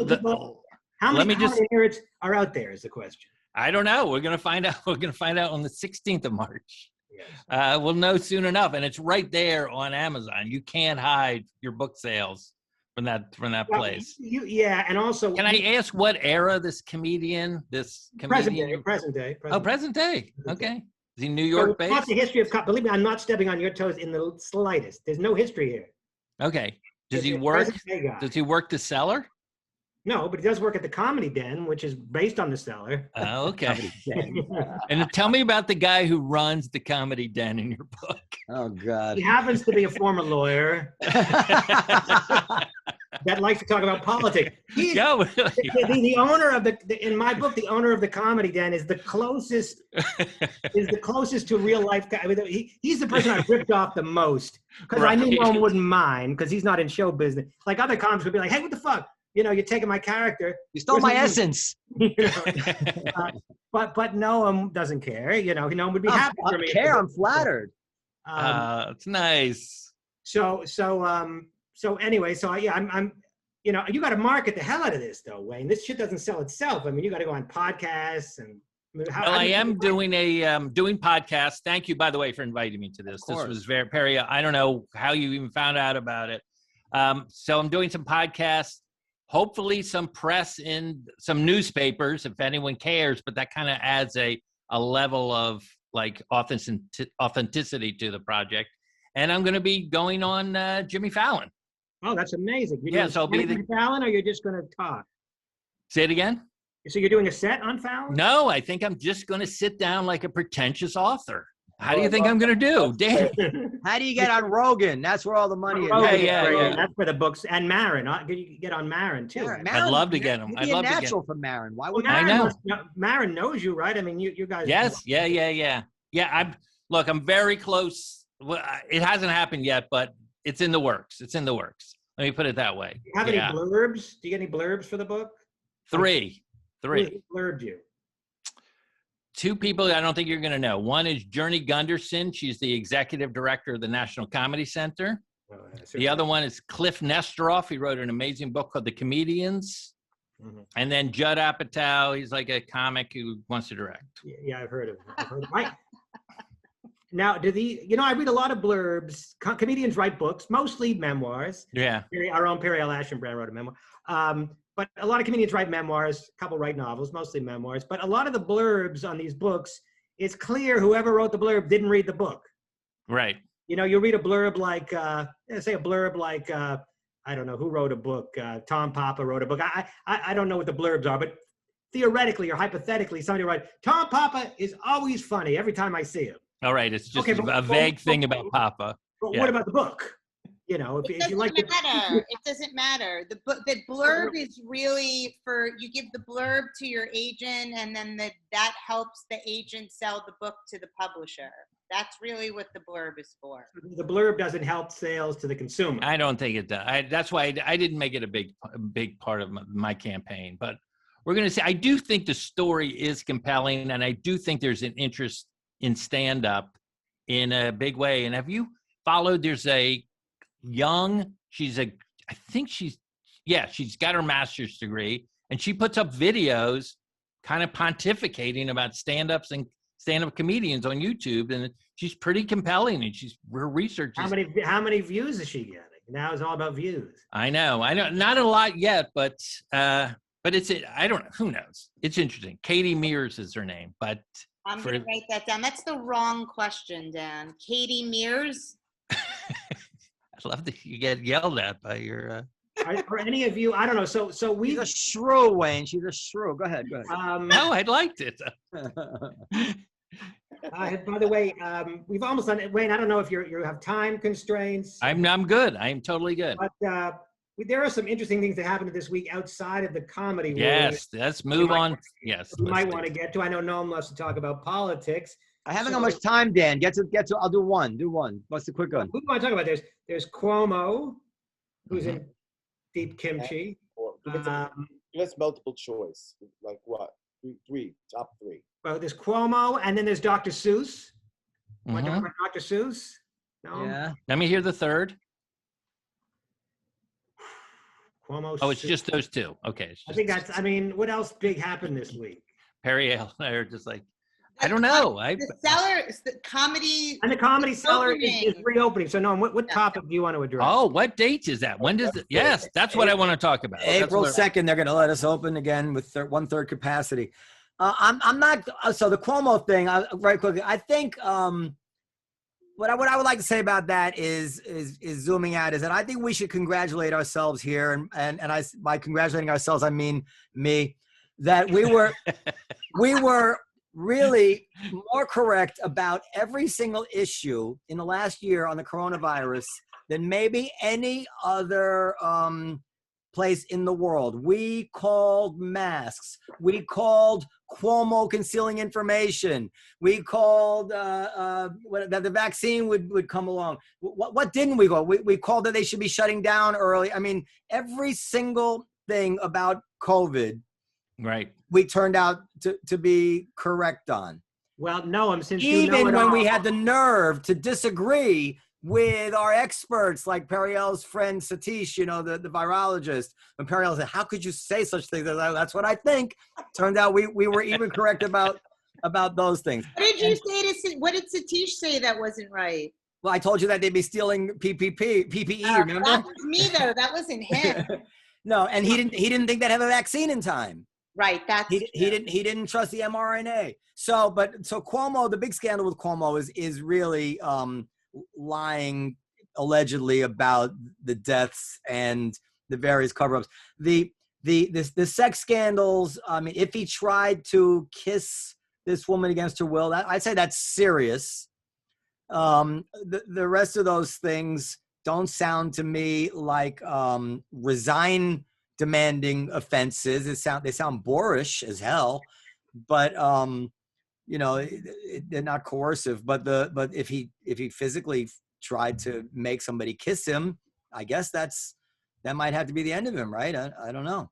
many comedians are out there is the question. I don't know. We're going to find out. We're going to find out on the 16th of March. Yes. We'll know soon enough. And it's right there on Amazon. You can't hide your book sales from that place. And also, can I ask what era this comedian? Present day. Oh, present day. Okay. Is he New York based? Not the history of. Believe me, I'm not stepping on your toes in the slightest. There's no history here. Okay. Does he work? Does he work the Cellar? No, but he does work at the Comedy Den, which is based on the Cellar. Oh, okay. And tell me about the guy who runs the Comedy Den in your book. Oh, God. He happens to be a former lawyer that likes to talk about politics. He's, the owner of in my book, the owner of the Comedy Den is the closest to real life guy. I mean, he's the person I've ripped off the most because I knew Noam wouldn't mind because he's not in show business. Like other comics would be like, hey, what the fuck? You're taking my character. You stole my essence. But Noam doesn't care. Noam would be happy for me. I'm flattered. It's nice. So anyway, I'm you got to market the hell out of this though, Wayne. This shit doesn't sell itself. I mean, you got to go on podcasts and. I am doing doing podcasts. Thank you, by the way, for inviting me to this. This was very Periel. I don't know how you even found out about it. So I'm doing some podcasts. Hopefully some press in some newspapers if anyone cares, but that kind of adds a level of like authenticity to the project. And I'm going to be going on Jimmy Fallon. Oh, that's amazing. So I'll be Fallon, or you're just going to talk? Say it again? So you're doing a set on Fallon? No, I think I'm just going to sit down like a pretentious author. How do you think I'm going to do? Damn. How do you get on Rogan? That's where all the money is. Rogan, Yeah. That's for the books. And Marin. You can get on Marin, too. Marin, I'd love to get him. I'd love to get him. For Marin. Why Well, would I know. Marin knows you, right? I mean, you guys. Yes. Yeah. I'm very close. Well, it hasn't happened yet, but it's in the works. Let me put it that way. Do you have any blurbs? Do you get any blurbs for the book? Three. Who blurbed you? Two people I don't think you're going to know. One is Journey Gunderson. She's the executive director of the National Comedy Center. The other one is Cliff Nesteroff. He wrote an amazing book called The Comedians. Mm-hmm. And then Judd Apatow. He's like a comic who wants to direct. Yeah, I've heard of him. Right. Now, I read a lot of blurbs. Comedians write books, mostly memoirs. Yeah. Our own Periel Aschenbrand wrote a memoir. But a lot of comedians write memoirs, a couple write novels, mostly memoirs. But a lot of the blurbs on these books, it's clear whoever wrote the blurb didn't read the book. Right. You read a blurb like, I don't know, who wrote a book? Tom Papa wrote a book. I don't know what the blurbs are, but theoretically or hypothetically, somebody writes, Tom Papa is always funny every time I see him. All right. It's just a vague thing about Papa. But what about the book? If you like it doesn't matter. The blurb is really you give the blurb to your agent, and then that helps the agent sell the book to the publisher. That's really what the blurb is for. The blurb doesn't help sales to the consumer. I don't think it does. That's why I didn't make it a big part of my campaign. But we're going to say I do think the story is compelling, and I do think there's an interest in stand-up in a big way. And have you followed? There's a she's got her master's degree, and she puts up videos kind of pontificating about stand-ups and stand-up comedians on YouTube, and she's pretty compelling, and her research is... How many views is she getting? Now it's all about views. I know, not a lot yet, but it's, I don't know, who knows? It's interesting. Katie Mears is her name, but... I'm going to write that down. That's the wrong question, Dan. Katie Mears? I love that you get yelled at by your... For any of you, I don't know. So we... She's a shrew, Wayne. She's a shrew. Go ahead. No, I liked it. By the way, we've almost done it. Wayne, I don't know if you have time constraints. I'm good. I'm totally good. But there are some interesting things that happened this week outside of the comedy world. Yes, let's move on. Yes. You might want to get to. I know Noam loves to talk about politics. I haven't got much time, Dan. Get to. I'll do one. What's the quick one? Who do you want to talk about? There's Cuomo, who's in deep kimchi. Give us multiple choice. Like what? Top three. Well, there's Cuomo, and then there's Dr. Seuss. Want to talk about Dr. Seuss? No. Yeah. Let me hear the third. Cuomo. Oh, it's just those two. Okay. I think that's. I mean, what else big happened this week? Periel. They're just like. I don't know. The comedy. And the Comedy Cellar is reopening. So, Noam, what topic do you want to address? Oh, what date is that? When does it? Yes, that's what I want to talk about. April 2nd, they're going to let us open again with 1/3 capacity. I'm not. So the Cuomo thing, very quickly. I think what I would like to say about that is zooming out is that I think we should congratulate ourselves here, and by congratulating ourselves I mean me, that we were really more correct about every single issue in the last year on the coronavirus than maybe any other place in the world. We called masks. We called Cuomo concealing information. We called that the vaccine would come along. What didn't we call? We called that they should be shutting down early. I mean, every single thing about COVID, right, we turned out to be correct on. Well, Noam, since even when we had the nerve to disagree with our experts like Periel's friend Satish, the virologist, and Periel said, "How could you say such things?" That's what I think. Turned out we were even correct about those things. What did Satish say that wasn't right? Well, I told you that they'd be stealing PPE. Remember? That was me though. That wasn't him. No, and he didn't think they'd have a vaccine in time. Right. He didn't trust the mRNA. So Cuomo, the big scandal with Cuomo is really lying allegedly about the deaths and the various cover-ups. The sex scandals. I mean, if he tried to kiss this woman against her will, I'd say that's serious. The rest of those things don't sound to me like resign demanding offenses. They sound boorish as hell, but they're not coercive. But if he physically tried to make somebody kiss him, I guess that might have to be the end of him, right? I don't know.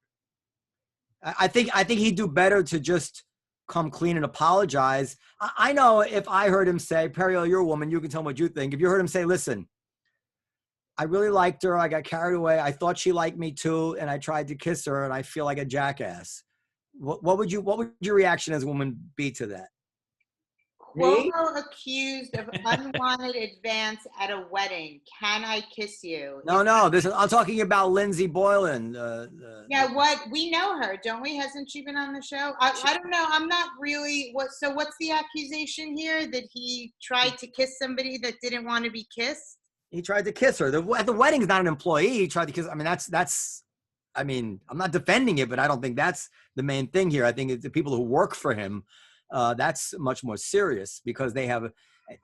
I think he'd do better to just come clean and apologize. I know if I heard him say, Periel, you're a woman, you can tell me what you think. If you heard him say, listen, I really liked her, I got carried away, I thought she liked me too, and I tried to kiss her, and I feel like a jackass. What would your reaction as a woman be to that? Cuomo accused of unwanted advance at a wedding. Can I kiss you? No. I'm talking about Lindsay Boylan. Yeah, what we know her, don't we? Hasn't she been on the show? I don't know. I'm not really. So what's the accusation here? That he tried to kiss somebody that didn't want to be kissed? He tried to kiss her. At the wedding, he's not an employee. He tried to kiss. I mean, that's. I mean, I'm not defending it, but I don't think that's the main thing here. I think it's the people who work for him. That's much more serious because they have,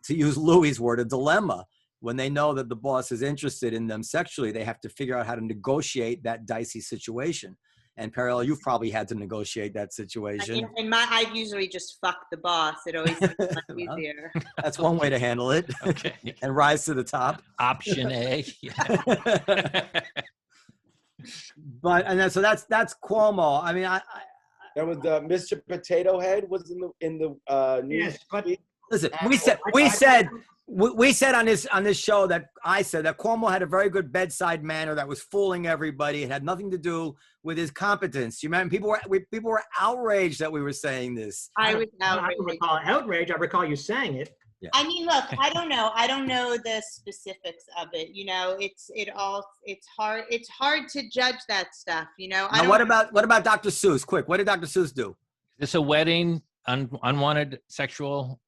to use Louis' word, a dilemma. When they know that the boss is interested in them sexually, they have to figure out how to negotiate that dicey situation. And Periel, you've probably had to negotiate that situation. I've usually just fucked the boss. It always seems much easier. That's one way to handle it. Okay. And rise to the top. Option A. So that's Cuomo. I mean, That was Mr. Potato Head was in the news. Yes, but listen, we said on this show that I said that Cuomo had a very good bedside manner that was fooling everybody. It had nothing to do with his competence. You remember people were outraged that we were saying this. I was outraged. I don't recall outrage. I recall you saying it. Yeah. I mean, look, I don't know the specifics of it. It's hard. It's hard to judge that stuff. Now, what about Dr. Seuss? Quick, what did Dr. Seuss do? Is this a wedding? Unwanted sexual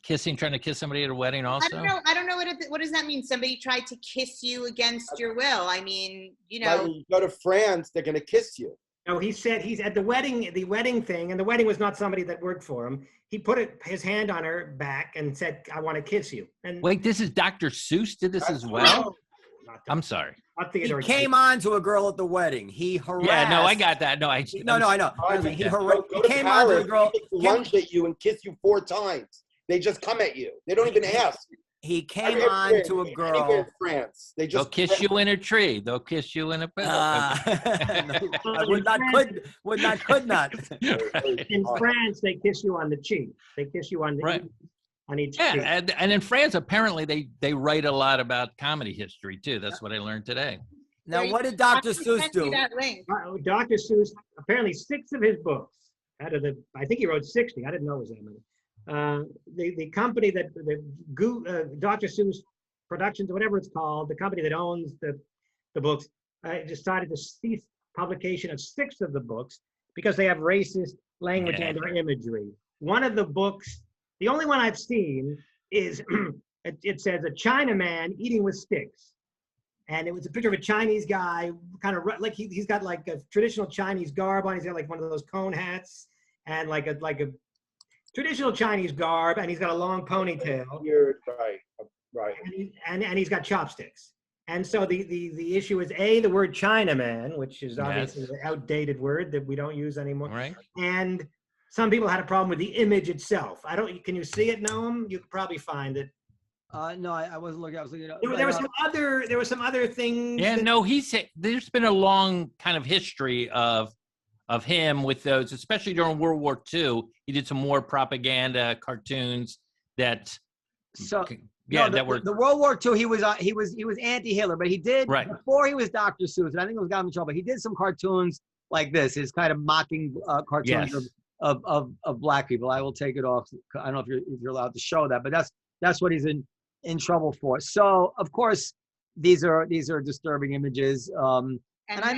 kissing, trying to kiss somebody at a wedding also? I don't know what does that mean? Somebody tried to kiss you against your will. I mean, Like when you go to France, they're going to kiss you. No, he said he's at the wedding thing, and the wedding was not somebody that worked for him. He put his hand on her back and said, I want to kiss you. And wait, this is Dr. Seuss did this as well? I'm sorry. He came on to a girl at the wedding. He harassed. Yeah, no, I got that. No, I know. He came on to a girl. Lunge at you and kiss you 4 times. They just come at you. They don't even ask. He came on to a girl. Anywhere in France, they'll kiss you in a tree. They'll kiss you in a bed. Could not. In France, they kiss you on the cheek. They kiss you on the on each cheek. And in France, apparently they write a lot about comedy history too. That's what I learned today. Now, what did Dr. Seuss do? Dr. Seuss, apparently 6 of his books out of I think he wrote 60. I didn't know it was that many. The company that Dr. Seuss Productions, or whatever it's called, the company that owns the books, decided to cease publication of 6 of the books because they have racist language and or imagery. One of the books, the only one I've seen, is it says a Chinaman eating with sticks, and it was a picture of a Chinese guy, kind of like he's got like a traditional Chinese garb on. He's got like one of those cone hats and like a traditional Chinese garb, and he's got a long ponytail. Right. And he's got chopsticks. And so the issue is the word Chinaman, which is obviously an outdated word that we don't use anymore. Right. And some people had a problem with the image itself. Can you see it, Noam? You could probably find it. No, I wasn't looking. I was looking. There were some other things. Yeah, no, there's been a long kind of history of him with those, especially during World War II. He did some more propaganda cartoons that. So that were the World War II. He was anti-Hitler, but he did before he was Dr. Seuss, and I think it was got him in trouble. But he did some cartoons like this, his kind of mocking cartoons of black people. I will take it off. I don't know if you're allowed to show that, but that's what he's in trouble for. So of course these are disturbing images. And I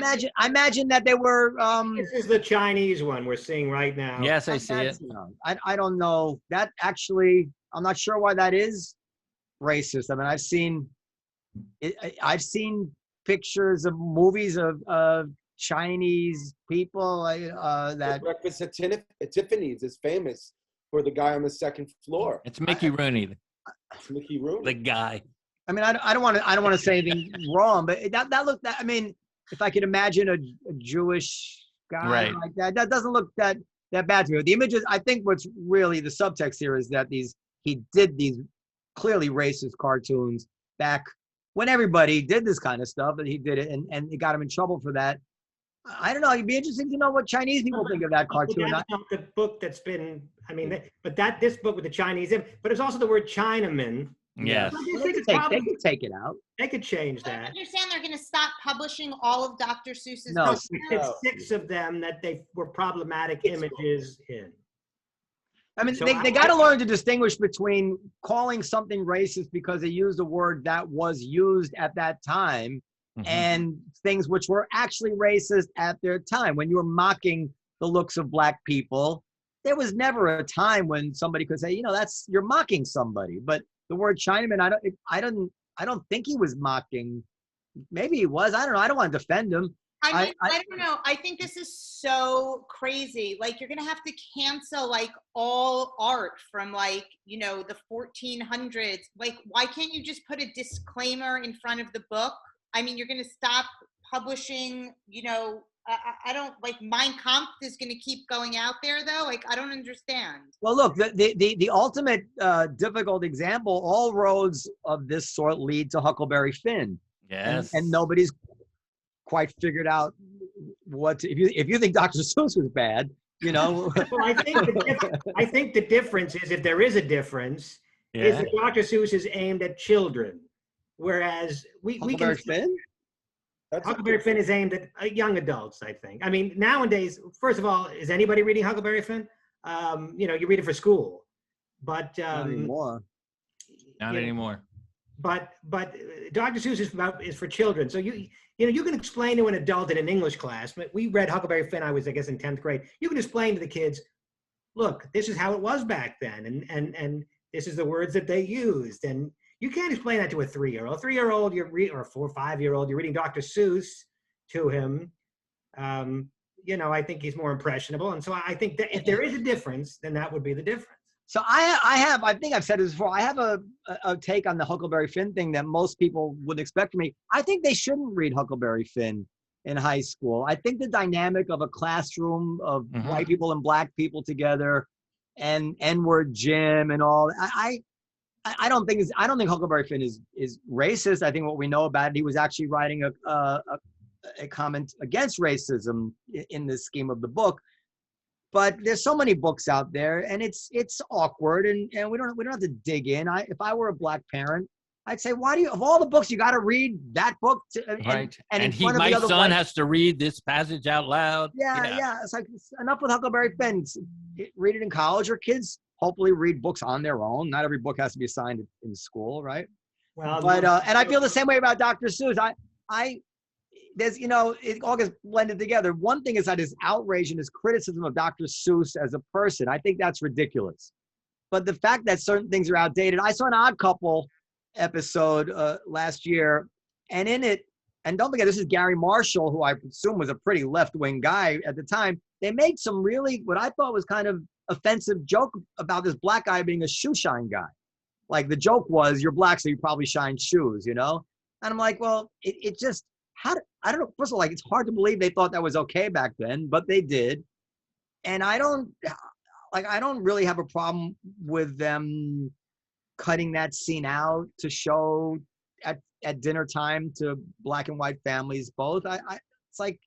imagine that they were. This is the Chinese one we're seeing right now. Yes, I see it. I don't know that actually. I'm not sure why that is racist. I mean, I've seen pictures of movies of Chinese people that. Breakfast at Tiffany's is famous for the guy on the second floor. It's Mickey Rooney. Mickey Rooney. The guy. I mean, I don't want to say anything wrong, but that looked. I mean, if I could imagine a Jewish guy like that doesn't look that bad to me. The images, I think, what's really the subtext here is that he did these clearly racist cartoons back when everybody did this kind of stuff, and he did it, and it got him in trouble for that. I don't know. It'd be interesting to know what Chinese people think of that cartoon. That's not the book that's been. I mean, but this book with the Chinese, but it's also the word Chinaman. Yes. They could take it out. They could change that. I understand they're going to stop publishing all of Dr. Seuss's No, books. It's 6 of them that they were problematic images in. I mean, So they got to learn to distinguish between calling something racist because they used a word that was used at that time and things which were actually racist at their time. When you were mocking the looks of black people, there was never a time when somebody could say, you're mocking somebody. But the word Chinaman, I don't think he was mocking. Maybe he was. I don't know. I don't want to defend him. I mean, I don't know. I think this is so crazy. Like, you're going to have to cancel, like, all art from, like, the 1400s. Like, why can't you just put a disclaimer in front of the book? I mean, you're going to stop publishing, I don't, like, Mein Kampf is going to keep going out there, though? Like, I don't understand. Well, look, the ultimate difficult example, all roads of this sort lead to Huckleberry Finn. Yes. And nobody's quite figured out if you think Dr. Seuss was bad, Well, I think the difference is, if there is a difference, is that Dr. Seuss is aimed at children, whereas Huckleberry Finn? Huckleberry Finn is aimed at young adults, I think. I mean, nowadays, first of all, is anybody reading Huckleberry Finn? You read it for school, but not anymore. Not anymore. But Dr. Seuss is for children. So you can explain to an adult in an English class. We read Huckleberry Finn. I guess in 10th grade. You can explain to the kids, look, this is how it was back then, and this is the words that they used. And you can't explain that to a 3-year-old. 3-year-old, or a 4 or 5-year-old, you're reading Dr. Seuss to him. I think he's more impressionable, and so I think that if there is a difference, then that would be the difference. So I think I've said this before. I have a take on the Huckleberry Finn thing that most people would expect from me. I think they shouldn't read Huckleberry Finn in high school. I think the dynamic of a classroom of white people and black people together, and N-word Jim and all. I don't think Huckleberry Finn is racist. I think what we know about it, he was actually writing a comment against racism in the scheme of the book. But there's so many books out there, and it's awkward, and we don't have to dig in. If I were a black parent, I'd say, why do you, of all the books, you got to read that book? Right. And my son has to read this passage out loud. Yeah. It's like, enough with Huckleberry Finn. Read it in college, or kids hopefully read books on their own. Not every book has to be assigned in school, right? Well, but and I feel the same way about Dr. Seuss. There's, it all gets blended together. One thing is that his outrage and his criticism of Dr. Seuss as a person, I think that's ridiculous. But the fact that certain things are outdated, I saw an Odd Couple episode last year, and in it, and don't forget, this is Gary Marshall, who I assume was a pretty left-wing guy at the time. They made some really, what I thought was kind of offensive joke about this black guy being a shoe shine guy. Like, the joke was, you're black, so you probably shine shoes, And I'm like, well, it just, I don't know. First of all, it's hard to believe they thought that was okay back then, but they did. And I don't really have a problem with them cutting that scene out to show at dinner time to black and white families both. It's like,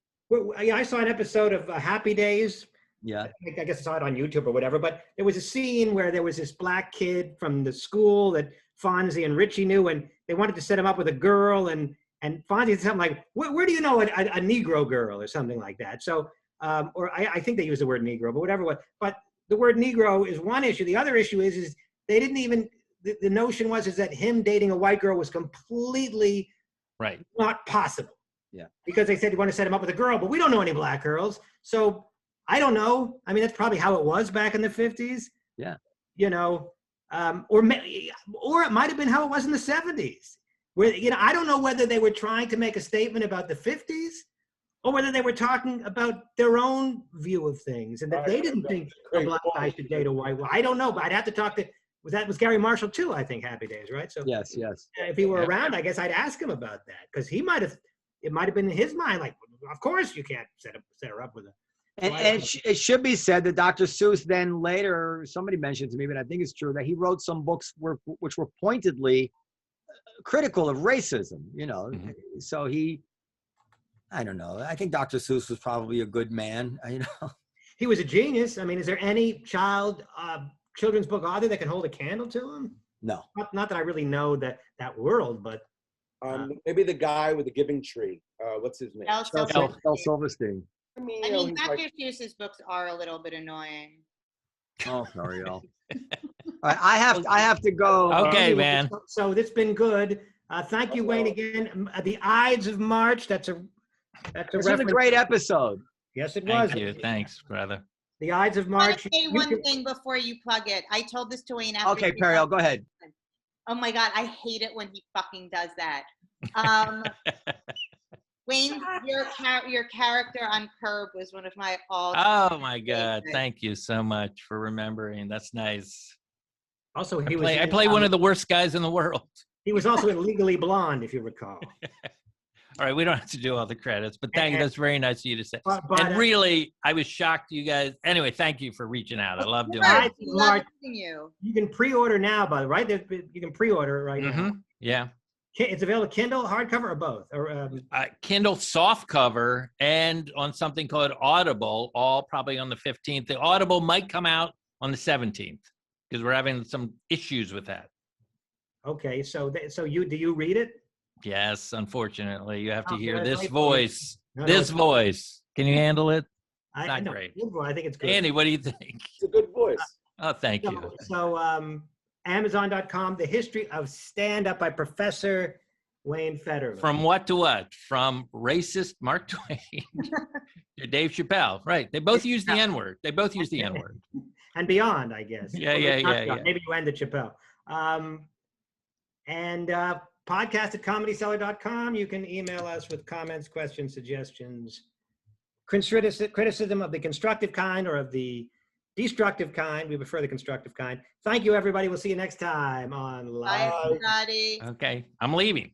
I saw an episode of Happy Days. Yeah. I guess I saw it on YouTube or whatever, but there was a scene where there was this black kid from the school that Fonzie and Richie knew, and they wanted to set him up with a girl, and Fonzie said something like, where do you know a Negro girl, or something like that? So, or I think they used the word Negro, but whatever it was. But the word Negro is one issue. The other issue is they didn't even, the notion was that him dating a white girl was completely not possible. Yeah. Because they said they want to set him up with a girl, but we don't know any black girls. So I don't know. I mean, that's probably how it was back in the 50s. Yeah. Or it might have been how it was in the 70s. Where, I don't know whether they were trying to make a statement about the 50s, or whether they were talking about their own view of things, and that they didn't think a black guy should date a white one. I don't know, but I'd have to talk to was Gary Marshall too, I think, Happy Days, right? So Yes. if he were around, I guess I'd ask him about that, because it might have been in his mind, like, of course you can't set her up with a. And it should be said that Dr. Seuss then later, somebody mentioned to me, but I think it's true, that he wrote some books which were pointedly critical of racism, So I don't know. I think Dr. Seuss was probably a good man, He was a genius. I mean, is there any children's book author that can hold a candle to him? No. Not that I really know that world, but maybe the guy with the giving tree. What's his name? L. Silverstein. I mean, Dr. Seuss's books are a little bit annoying. Oh, Periel. All right, I have to go. Okay, man. So it's been good. Thank you, Wayne, again. The Ides of March. This was a great episode. Yes, it was. Thank you. Thanks, brother. The Ides of I want March. to say one thing before you plug it. I told this to Wayne after. Okay, Periel, go ahead. Oh my God, I hate it when he fucking does that. Wayne, your character on Curb was one of my all-time. Oh my God! Thank you so much for remembering. That's nice. Also, I play one of the worst guys in the world. He was also in Legally Blonde, if you recall. All right, we don't have to do all the credits, but thank you. That's very nice of you to say. But, and really, I was shocked you guys. Anyway, thank you for reaching out. I love doing it. March, you can pre-order now, by the way, right? You can pre-order it right now. Yeah. It's available Kindle, hardcover, or both? Or Kindle soft cover and on something called Audible, all probably on the 15th. The Audible might come out on the 17th because we're having some issues with that. Okay, so do you read it? Yes, unfortunately, you have to hear this voice. Voice. Can you handle it? Not great. I think it's good. Andy, what do you think? It's a good voice. Oh, thank you. So Amazon.com, The History of Stand-Up by Professor Wayne Fetterman. From what to what? From racist Mark Twain to Dave Chappelle. Right. They both use the N-word. And beyond, I guess. Yeah. Maybe you ended Chappelle. And podcast@comedyseller.com. You can email us with comments, questions, suggestions, criticism of the constructive kind or of the destructive kind. We prefer the constructive kind. Thank you, everybody. We'll see you next time on Live. Bye, everybody. Okay. I'm leaving.